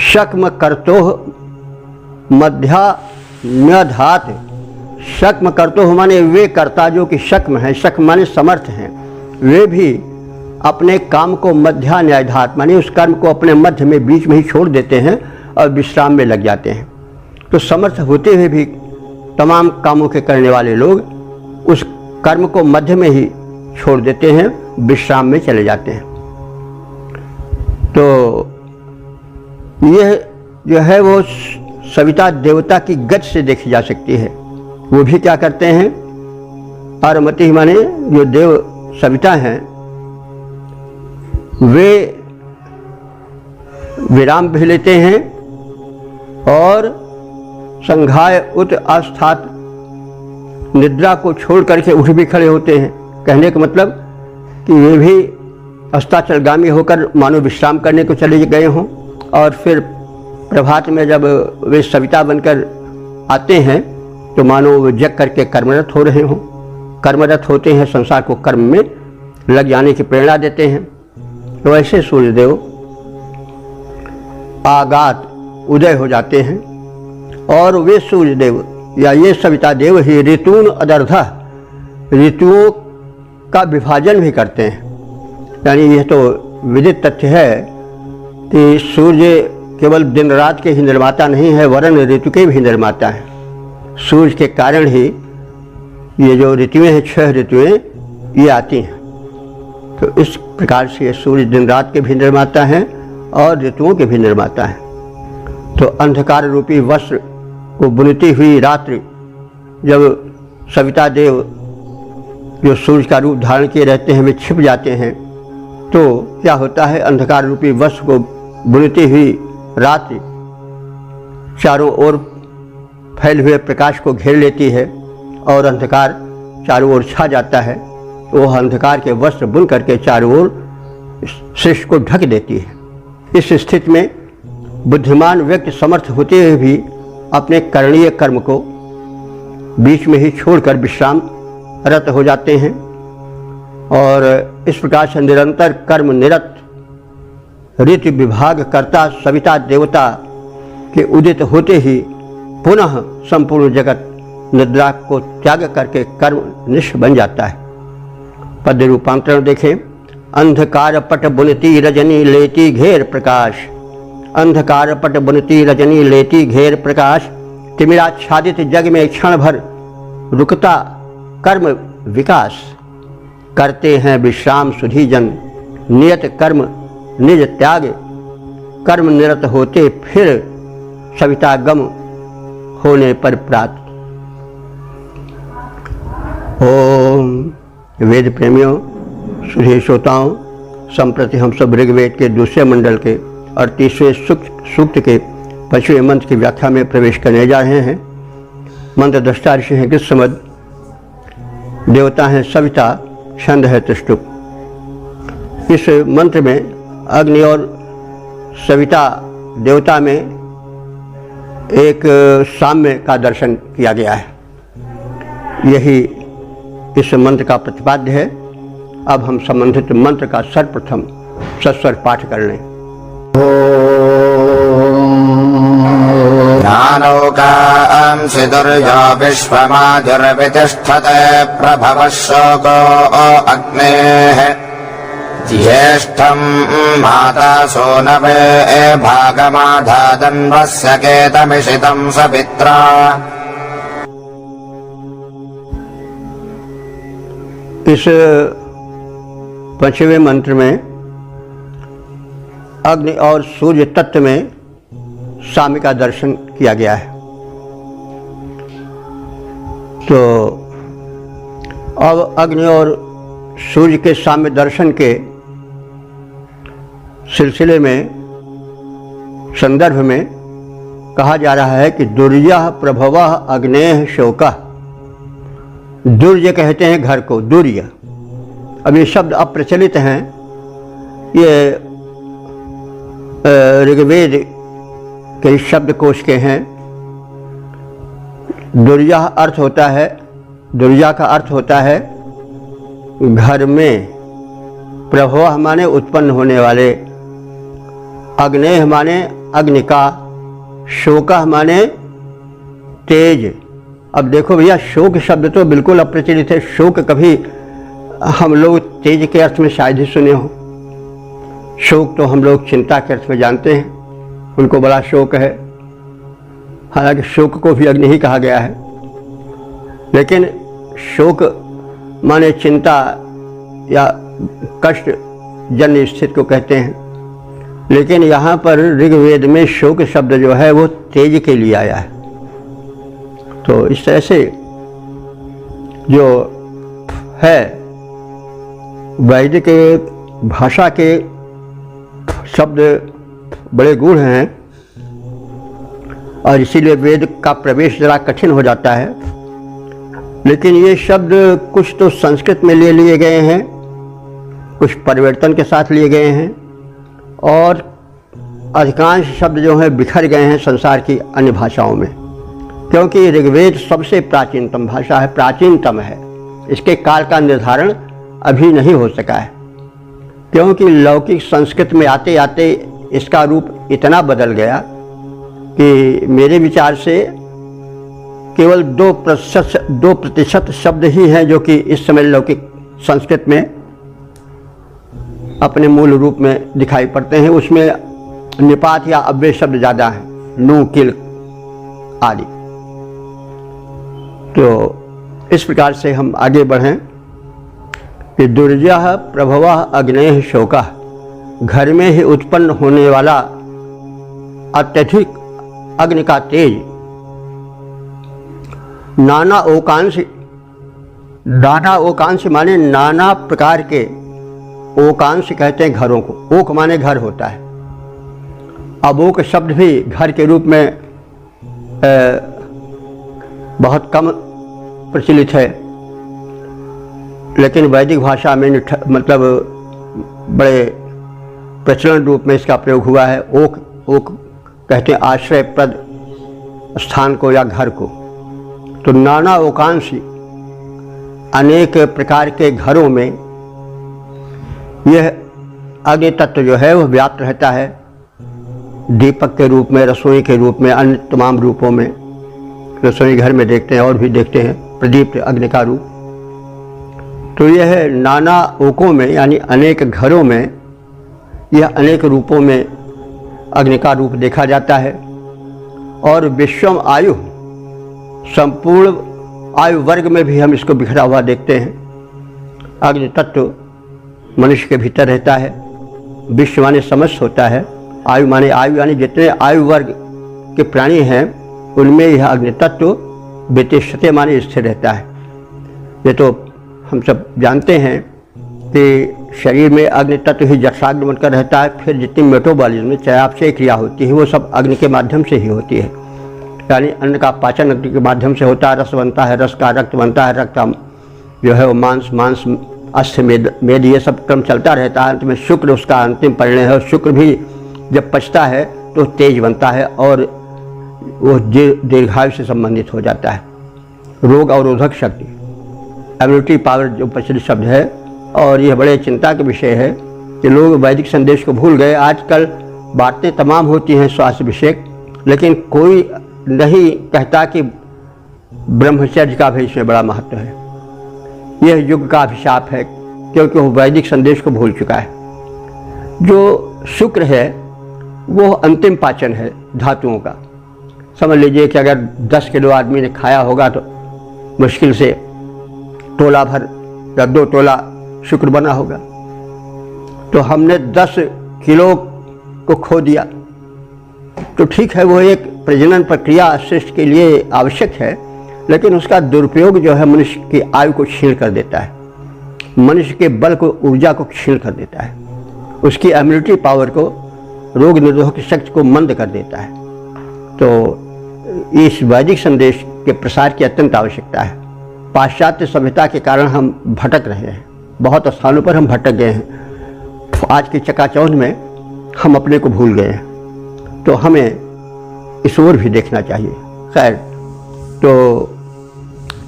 शक्म करतोह मध्यान्यधात, शक्म करतोह माने वे कर्ता जो कि शक्म है, शक्म माने समर्थ हैं, वे भी अपने काम को मध्यान्यधात माने उस कर्म को अपने मध्य में बीच में ही छोड़ देते हैं और विश्राम में लग जाते हैं। तो समर्थ होते हुए भी तमाम कामों के करने वाले लोग उस कर्म को मध्य में ही छोड़ देते हैं, विश्राम में चले जाते हैं। तो यह जो है वो सविता देवता की गति से देखी जा सकती है। वो भी क्या करते हैं, अरमति माने जो देव सविता हैं वे विराम भी लेते हैं और संघाय उत आस्थात निद्रा को छोड़ करके उठ भी खड़े होते हैं। कहने का मतलब कि वे भी अस्ताचलगामी होकर मानो विश्राम करने को चले गए हों, और फिर प्रभात में जब वे सविता बनकर आते हैं तो मानो वे जग करके कर्मरत हो रहे हों। कर्मरत होते हैं, संसार को कर्म में लग जाने की प्रेरणा देते हैं। तो ऐसे सूर्यदेव आगात उदय हो जाते हैं, और वे सूर्यदेव या ये सविता देव ही ऋतून अदर्धा, ऋतुओं का विभाजन भी करते हैं। यानी यह तो विदित तथ्य है कि सूर्य केवल दिन रात के ही निर्माता नहीं है, वरन ऋतु के भी निर्माता हैं। सूर्य के कारण ही ये जो ऋतुएं हैं, 6 ऋतुएं ये आती हैं। तो इस प्रकार से ये सूर्य दिन रात के भी निर्माता हैं और ऋतुओं के भी निर्माता हैं। तो अंधकार रूपी वस्त्र को बुनती हुई रात्रि जब सविता देव जो सूर्य का रूप धारण किए रहते हैं वे छिप जाते हैं, तो क्या होता है, अंधकार रूपी वस्त्र को बुनती हुई रात्रि चारों ओर फैले हुए प्रकाश को घेर लेती है और अंधकार चारों ओर छा जाता है। तो वह अंधकार के वस्त्र बुन करके चारों ओर सृष्टि को ढक देती है। इस स्थिति में बुद्धिमान व्यक्ति समर्थ होते हुए भी अपने करणीय कर्म को बीच में ही छोड़कर विश्राम रत हो जाते हैं, और इस प्रकार से निरंतर कर्म निरत ऋतु विभाग करता सविता देवता के उदित होते ही पुनः संपूर्ण जगत निद्रा को त्याग करके कर्म निष्ठ बन जाता है। पद्य रूपांतरण देखें। अंधकार पट बुनती रजनी लेती घेर प्रकाश, अंधकार पट बुनती रजनी लेती घेर प्रकाश, तिमिराच्छादित जग में क्षण भर रुकता कर्म विकास, करते हैं विश्राम सुधी जन, नियत कर्म निज त्याग कर्म निरत होते फिर सवितागम होने पर प्राप्त। ओम। वेद प्रेमियों, सुधी श्रोताओं, संप्रति हम सब ऋग्वेद के दूसरे मंडल के 38वें सूक्त के 5वें मंत्र की व्याख्या में प्रवेश करने जा रहे हैं। मंत्र दृष्टा ऋषि हैं ग्रीष्मद, देवता हैं सविता, छंद है त्रिष्टुप। इस मंत्र में अग्नि और सविता देवता में एक साम्य का दर्शन किया गया है। यही इस मंत्र का प्रतिपाद्य है। अब हम संबंधित मंत्र का सर्वप्रथम सस्वर पाठ कर लें। ज्ञानौकांसि दुर्यो विश्वमाधुर्वितिष्ठते प्रभवः शोको अग्नेः ज्येष्ठं माता सोनवे भागमाधादन्वस्य केतमिषितं सवित्रा। इस 5वें मंत्र में अग्नि और सूर्य तत्व में साम्य का दर्शन किया गया है। तो अब अग्नि और सूर्य के साम्य दर्शन के सिलसिले में संदर्भ में कहा जा रहा है कि दुर्यः प्रभवः अग्नेः शोकः। दुर्य कहते हैं घर को, दुर्य। अब ये शब्द अप्रचलित हैं। ये ऋग्वेद के शब्दकोश के हैं। दुर्या अर्थ होता है, दुर्या का अर्थ होता है घर में, प्रभव माने उत्पन्न होने वाले, अग्नेय माने अग्नि का, शोका माने तेज। अब देखो भैया, शोक शब्द तो बिल्कुल अप्रचलित है। शोक कभी हम लोग तेज के अर्थ में शायद ही सुने हो। शोक तो हम लोग चिंता के अर्थ में जानते हैं, उनको बड़ा शोक है। हालांकि शोक को भी अग्नि ही कहा गया है, लेकिन शोक माने चिंता या कष्ट जन्य स्थिति को कहते हैं। लेकिन यहाँ पर ऋग्वेद में शोक शब्द जो है वो तेज के लिए आया है। तो इस तरह से जो है वैदिक भाषा के शब्द बड़े गूढ़ हैं और इसीलिए वेद का प्रवेश जरा कठिन हो जाता है। लेकिन ये शब्द कुछ तो संस्कृत में ले लिए गए हैं, कुछ परिवर्तन के साथ लिए गए हैं, और अधिकांश शब्द जो हैं बिखर गए हैं संसार की अन्य भाषाओं में। क्योंकि ऋग्वेद सबसे प्राचीनतम भाषा है, प्राचीनतम है। इसके काल का निर्धारण अभी नहीं हो सका है, क्योंकि लौकिक संस्कृत में आते आते इसका रूप इतना बदल गया कि मेरे विचार से केवल 2% शब्द ही हैं जो कि इस समय लौकिक संस्कृत में अपने मूल रूप में दिखाई पड़ते हैं। उसमें निपात या अव्यय शब्द ज़्यादा हैं, नू, किल आदि। तो इस प्रकार से हम आगे बढ़ें कि दुर्जय प्रभवः अग्नेः शोकः, घर में ही उत्पन्न होने वाला अत्यधिक अग्नि का तेज। नाना ओकांश, नाना ओकांश माने नाना प्रकार के, ओकांश कहते हैं घरों को। ओक माने घर होता है। अब ओक शब्द भी घर के रूप में बहुत कम प्रचलित है, लेकिन वैदिक भाषा में मतलब बड़े प्रचलन रूप में इसका प्रयोग हुआ है। ओक, ओक कहते हैं आश्रयप्रद स्थान को या घर को। तो नाना ओकांशी, अनेक प्रकार के घरों में यह अग्नि तत्व जो है वह व्याप्त रहता है, दीपक के रूप में, रसोई के रूप में, अन्य तमाम रूपों में। रसोई घर में देखते हैं और भी देखते हैं प्रदीप्त अग्नि का रूप। तो यह नाना ओकों में यानी अनेक घरों में यह अनेक रूपों में अग्नि का रूप देखा जाता है। और विश्वम आयु, संपूर्ण आयु वर्ग में भी हम इसको बिखरा हुआ देखते हैं। अग्नि तत्व मनुष्य के भीतर रहता है विश्व माने समस्त होता है, आयु माने आयु, यानी जितने आयु वर्ग के प्राणी हैं उनमें यह अग्नि तत्व वितिष्ठते माने स्थिर रहता है। ये तो हम सब जानते हैं कि शरीर में अग्नि तत्व ही जठराग्नि बनकर रहता है। फिर जितनी मेटाबॉलिज्म में चयापचय क्रिया होती है वो सब अग्नि के माध्यम से ही होती है, यानी अन्न का पाचन अग्नि के माध्यम से होता है। रस बनता है, रस का रक्त बनता है, रक्त का जो है वो मांस, मांस अस्थि, मेद, ये सब क्रम चलता रहता है। अंत में शुक्र उसका अंतिम परिणय है। और शुक्र भी जब पचता है तो तेज बनता है और वो दीर्घायु से संबंधित हो जाता है। रोग अवरोधक शक्ति, इम्यूनिटी पावर जो प्रचलित शब्द है, और यह बड़े चिंता का विषय है कि लोग वैदिक संदेश को भूल गए। आजकल बातें तमाम होती हैं स्वास्थ्य विषयक, लेकिन कोई नहीं कहता कि ब्रह्मचर्य का भी इसमें बड़ा महत्व है। यह युग का अभिशाप है क्योंकि वो वैदिक संदेश को भूल चुका है। जो शुक्र है वो अंतिम पाचन है धातुओं का। समझ लीजिए कि अगर 10 किलो आदमी ने खाया होगा तो मुश्किल से तोला भर या 2 तोला शुक्र बना होगा। तो हमने 10 किलो को खो दिया। तो ठीक है, वो एक प्रजनन प्रक्रिया सृष्टि के लिए आवश्यक है, लेकिन उसका दुरुपयोग जो है मनुष्य की आयु को क्षीण कर देता है, मनुष्य के बल को, ऊर्जा को क्षीण कर देता है, उसकी इम्यूनिटी पावर को, रोग निरोधक शक्ति को मंद कर देता है। तो इस वैदिक संदेश के प्रसार की अत्यंत आवश्यकता है। पाश्चात्य सभ्यता के कारण हम भटक रहे हैं, बहुत स्थानों पर हम भटक गए हैं। आज की चकाचौंध में हम अपने को भूल गए हैं, तो हमें इस ओर भी देखना चाहिए। खैर, तो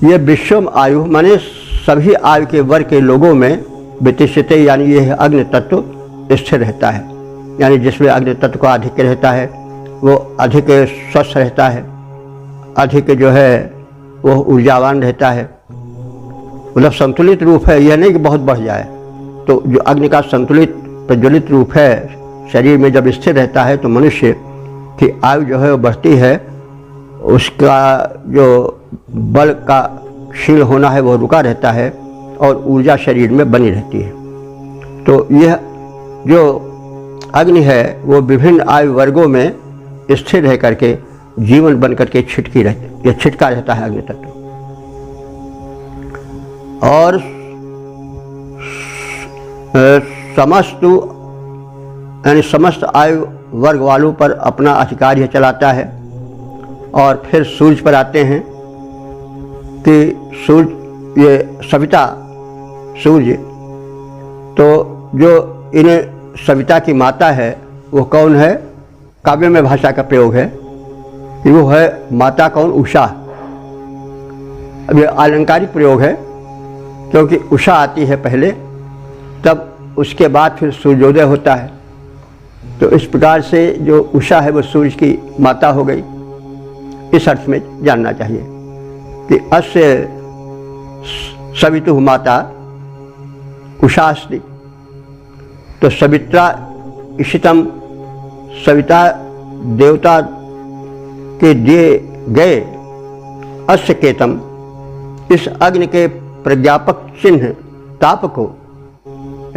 ये विश्व आयु माने सभी आयु के वर्ग के लोगों में वितिष्ठते, यानी यह अग्नि तत्व स्थिर रहता है, यानी जिसमें अग्नि तत्व का अधिक रहता है वो अधिक स्वस्थ रहता है, अधिक जो है वो ऊर्जावान रहता है। मतलब संतुलित रूप है, यह नहीं कि बहुत बढ़ जाए। तो जो अग्नि का संतुलित प्रज्वलित रूप है शरीर में जब स्थिर रहता है तो मनुष्य की आयु जो है वो बढ़ती है, उसका जो बल का क्षीण होना है वो रुका रहता है और ऊर्जा शरीर में बनी रहती है। तो यह जो अग्नि है वो विभिन्न आयु वर्गों में स्थिर रह करके जीवन बन करके छिटका रहता है अग्नि तत्व। और समस्त आयु वर्ग वालों पर अपना अधिकार यह चलाता है। और फिर सूर्य पर आते हैं कि सूर्य, ये सविता सूर्य, तो जो इन सविता की माता है वो कौन है? काव्य में भाषा का प्रयोग है कि वो है माता कौन? उषा। अब ये आलंकारिक प्रयोग है क्योंकि उषा आती है पहले, तब उसके बाद फिर सूर्योदय होता है। तो इस प्रकार से जो उषा है वो सूर्य की माता हो गई। इस अर्थ में जानना चाहिए कि अस्य सवितुः माता उषास्ति। तो सवित्रा इशितम, सविता देवता के दिए गए अस्य केतम, इस अग्नि के प्रज्ञापक चिन्ह ताप को,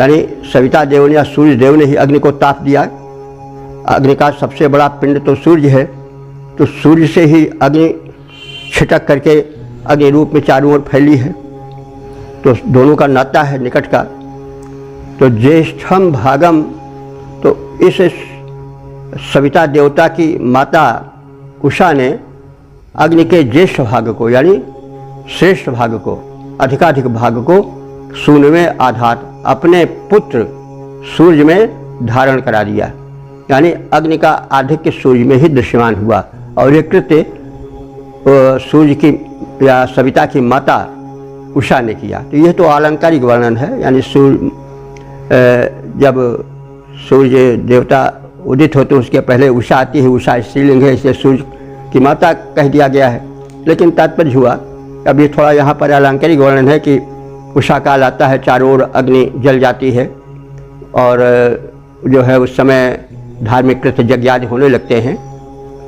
यानी सविता देव ने या सूर्य देव ने ही अग्नि को ताप दिया। अग्नि का सबसे बड़ा पिंड तो सूर्य है, तो सूर्य से ही अग्नि छिटक करके अग्नि रूप में चारों ओर फैली है। तो दोनों का नाता है निकट का। तो ज्येष्ठम भागम, तो इस सविता देवता की माता उषा ने अग्नि के ज्येष्ठ भाग को, यानी श्रेष्ठ भाग को, अधिकाधिक भाग को शून्यवें आधार अपने पुत्र सूर्य में धारण करा दिया। यानी अग्नि का आधिक्य सूर्य में ही दृश्यमान हुआ और ये कृत्य सूर्य की या सविता की माता उषा ने किया। तो यह तो आलंकारिक वर्णन है, यानी सूर्य जब सूर्य देवता उदित होते उसके पहले उषा आती है। उषा स्त्रीलिंग है, इसलिए सूर्य की माता कह दिया गया है। लेकिन तात्पर्य हुआ, अब ये थोड़ा यहाँ पर आलंकारिक वर्णन है कि उषा काल आता है, चारों ओर अग्नि जल जाती है और जो है उस समय धार्मिक कृत्य यज्ञ आदि होने लगते हैं।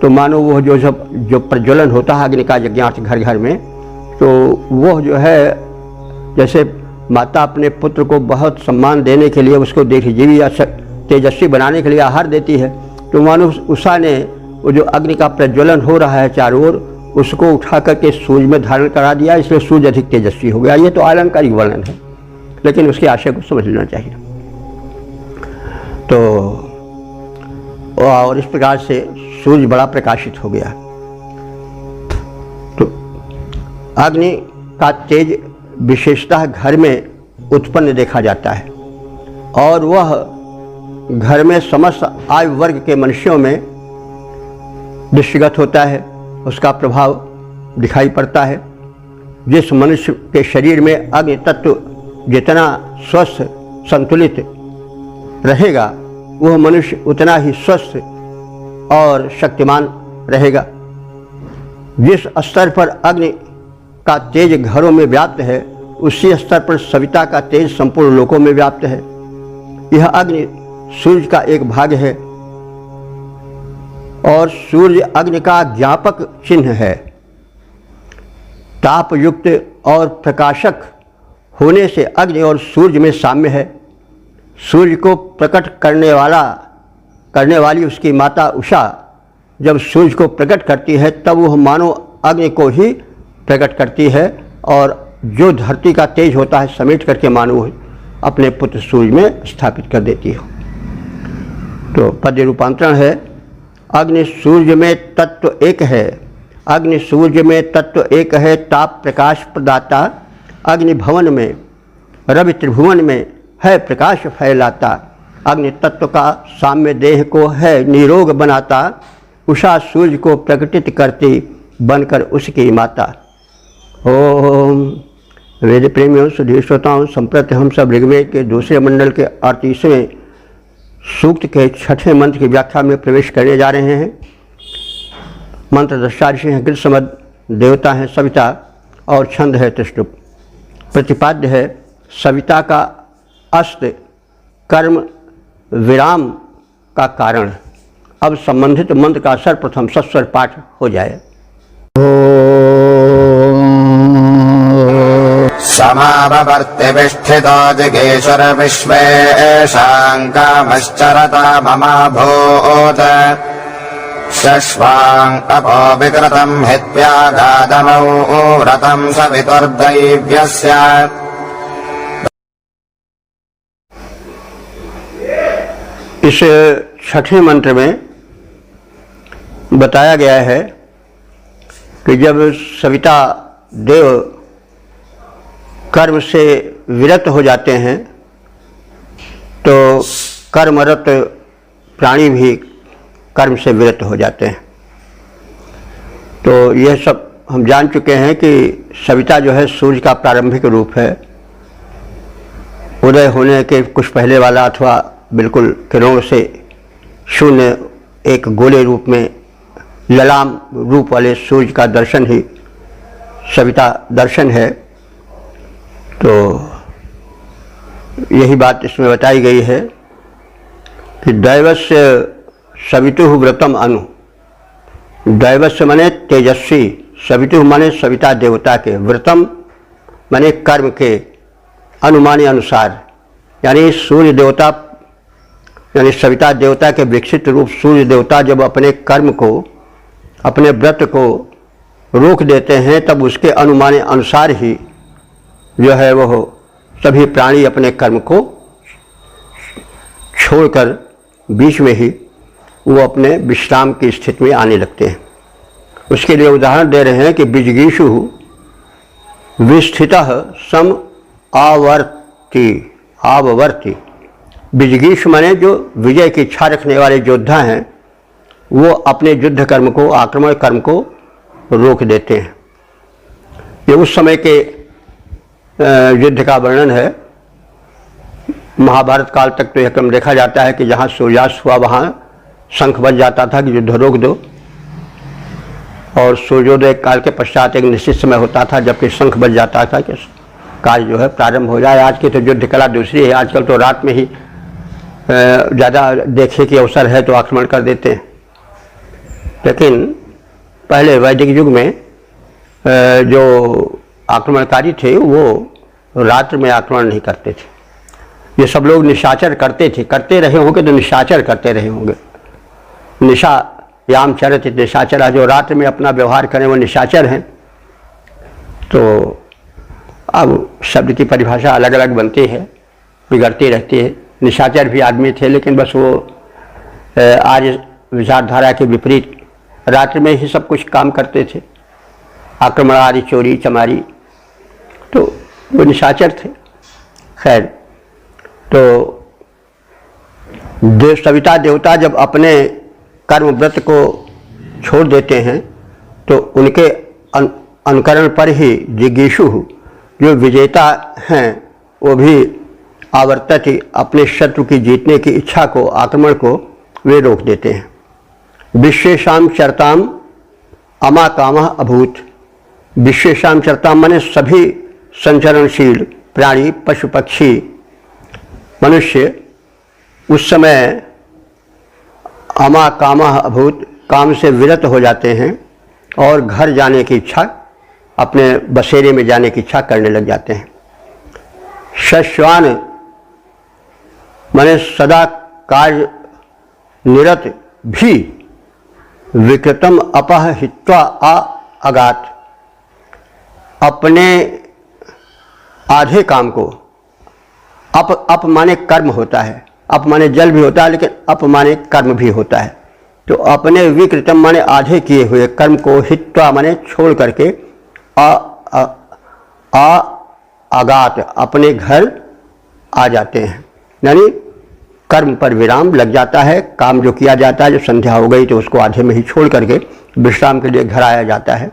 तो मानो वो जो प्रज्वलन होता है अग्नि का यज्ञार्थ घर घर में, तो वो जो है जैसे माता अपने पुत्र को बहुत सम्मान देने के लिए उसको दीर्घजीवी या तेजस्वी बनाने के लिए आहार देती है। तो मानो उषा ने वो जो अग्नि का प्रज्वलन हो रहा है चारों ओर, उसको उठा करके सूर्य में धारण करा दिया, इसलिए सूर्य अधिक तेजस्वी हो गया। ये तो आलंकारिक वर्णन है, लेकिन उसके आशय को समझ लेना चाहिए। तो और इस प्रकार से सूर्य बड़ा प्रकाशित हो गया। तो अग्नि का तेज विशेषतः घर में उत्पन्न देखा जाता है और वह घर में समस्त आयु वर्ग के मनुष्यों में दृष्टिगत होता है, उसका प्रभाव दिखाई पड़ता है। जिस मनुष्य के शरीर में अग्नि तत्व जितना स्वस्थ संतुलित रहेगा, वह मनुष्य उतना ही स्वस्थ और शक्तिमान रहेगा। जिस स्तर पर अग्नि का तेज घरों में व्याप्त है, उसी स्तर पर सविता का तेज संपूर्ण लोकों में व्याप्त है। यह अग्नि सूर्य का एक भाग है और सूर्य अग्नि का ज्ञापक चिन्ह है। ताप युक्त और प्रकाशक होने से अग्नि और सूर्य में साम्य है। सूर्य को प्रकट करने वाली उसकी माता उषा जब सूर्य को प्रकट करती है, तब वह मानो अग्नि को ही प्रकट करती है और जो धरती का तेज होता है समेट करके मानो अपने पुत्र सूर्य में स्थापित कर देती है। तो पद्य रूपांतरण है, अग्नि सूर्य में तत्व एक है, अग्नि सूर्य में तत्व एक है, ताप प्रकाश प्रदाता, अग्नि भवन में रवि त्रिभुवन में है प्रकाश फैलाता, अग्नि तत्व का साम्य देह को है निरोग बनाता, उषा सूर्य को प्रकटित करती बनकर उसकी माता। ओम वेद प्रेमियों, सुधीर श्रोताओं, संप्रति हम सब ऋग्वेद के दूसरे मंडल के 38वें सूक्त के 6ठे मंत्र की व्याख्या में प्रवेश करने जा रहे हैं। मंत्र दृष्टा ऋषि हैं, कृष्णमद देवता हैं सविता और छंद है त्रिष्टुप। प्रतिपाद्य है सविता का अस्त कर्म विराम का कारण। अब संबंधित मंत्र का सर्वप्रथम सस्वर पाठ हो जाए। समावर्तिविष्ठितो जिगेश्वर विश्वेशां कामश्चरता ममाभूत् शश्वां अपो विकृतं हित्व्यागादमौ व्रतं सवितुर्दैव्यस्य। इस 6ठे मंत्र में बताया गया है कि जब सविता देव कर्म से विरत हो जाते हैं तो कर्मरत प्राणी भी कर्म से विरत हो जाते हैं। तो यह सब हम जान चुके हैं कि सविता जो है सूर्य का प्रारंभिक रूप है, उदय होने के कुछ पहले वाला अथवा बिल्कुल किरणों से शून्य एक गोले रूप में ललाम रूप वाले सूर्य का दर्शन ही सविता दर्शन है। तो यही बात इसमें बताई गई है कि दैवस्य सवितुः व्रतम अनु। दैवस्य माने तेजस्वी, सवितुः माने सविता देवता के, व्रतम माने कर्म के, अनुमाने अनुसार, यानी सूर्य देवता यानी सविता देवता के विकसित रूप सूर्य देवता जब अपने कर्म को, अपने व्रत को रोक देते हैं, तब उसके अनुमाने अनुसार ही जो है वह सभी प्राणी अपने कर्म को छोड़कर बीच में ही वो अपने विश्राम की स्थिति में आने लगते हैं। उसके लिए उदाहरण दे रहे हैं कि बिजगीषु विस्थितः सम आववर्ति। बिजगीष माने जो विजय की इच्छा रखने वाले योद्धा हैं, वो अपने युद्ध कर्म को, आक्रमण कर्म को रोक देते हैं। ये उस समय के युद्ध का वर्णन है। महाभारत काल तक तो यह क्रम देखा जाता है कि जहाँ सूर्यास्त हुआ वहाँ शंख बज जाता था कि युद्ध रोक दो, और सूर्योदय काल के पश्चात एक निश्चित समय होता था जबकि शंख बज जाता था कि कार्य जो है प्रारंभ हो जाए। आज की तो युद्ध कला दूसरी है, आजकल तो रात में ही ज़्यादा देखने की अवसर है तो आक्रमण कर देते हैं। लेकिन पहले वैदिक युग में जो आक्रमणकारी थे वो रात्र में आक्रमण नहीं करते थे, ये सब लोग निशाचर करते थे, करते रहे होंगे तो निशाचर करते रहे होंगे। निशा याम चरत निशाचरा, जो रात्र में अपना व्यवहार करें वो निशाचर हैं। तो अब शब्द की परिभाषा अलग अलग बनती है, बिगड़ती रहती है। निशाचर भी आदमी थे, लेकिन बस वो आज विचारधारा के विपरीत रात्र में ही सब कुछ काम करते थे, आक्रमण आदि, चोरी चमारी, तो वो निशाचर थे। खैर, तो सविता देवता जब अपने कर्म व्रत को छोड़ देते हैं तो उनके अनुकरण पर ही जिगीषु जो विजेता हैं वो भी आवर्तत ही अपने शत्रु की जीतने की इच्छा को, आक्रमण को वे रोक देते हैं। विश्वेषाम चरताम अमा कामः अभूत। विश्वेषाम चरताम माने सभी संचरणशील प्राणी, पशु पक्षी, मनुष्य उस समय अमा कामः अभूत, काम से विरत हो जाते हैं और घर जाने की इच्छा, अपने बसेरे में जाने की इच्छा करने लग जाते हैं। शश्वान माने सदा कार्य निरत भी विकृतम अपह हित्वा अगात, अपने आधे काम को, अप माने कर्म होता है, अप माने जल भी होता है, लेकिन अप माने कर्म भी होता है। तो अपने विकृतम माने आधे किए हुए कर्म को, हित्वा माने छोड़ करके, आगात अपने घर आ जाते हैं, यानी कर्म पर विराम लग जाता है। काम जो किया जाता है, जो संध्या हो गई तो उसको आधे में ही छोड़ करके विश्राम के लिए घर आया जाता है।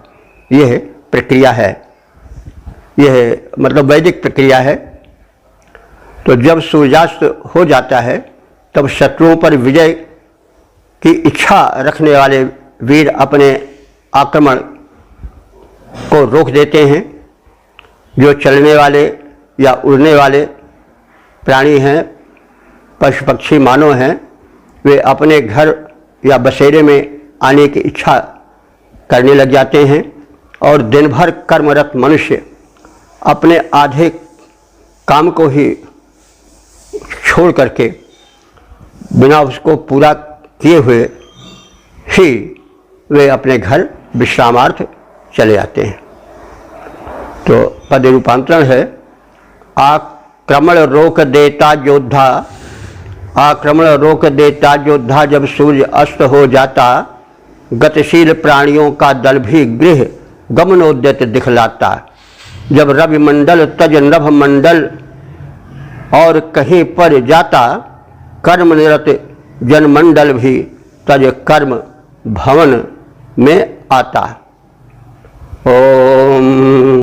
यह प्रक्रिया है, यह मतलब वैदिक प्रक्रिया है। तो जब सूर्यास्त हो जाता है तब शत्रुओं पर विजय की इच्छा रखने वाले वीर अपने आक्रमण को रोक देते हैं। जो चलने वाले या उड़ने वाले प्राणी हैं, पशु पक्षी मानव हैं, वे अपने घर या बसेरे में आने की इच्छा करने लग जाते हैं और दिन भर कर्मरत मनुष्य अपने आधे काम को ही छोड़ करके, बिना उसको पूरा किए हुए ही वे अपने घर विश्रामार्थ चले जाते हैं। तो पद रूपांतरण है, आक्रमण रोक देता योद्धा, आक्रमण रोक देता योद्धा, जब सूर्य अस्त हो जाता, गतिशील प्राणियों का दल भी गृह गमनोद्यत दिखलाता। जब रवि मंडल तज नभ मंडल और कहीं पर जाता, कर्म निरत जनमंडल भी तज कर्म भवन में आता। ओम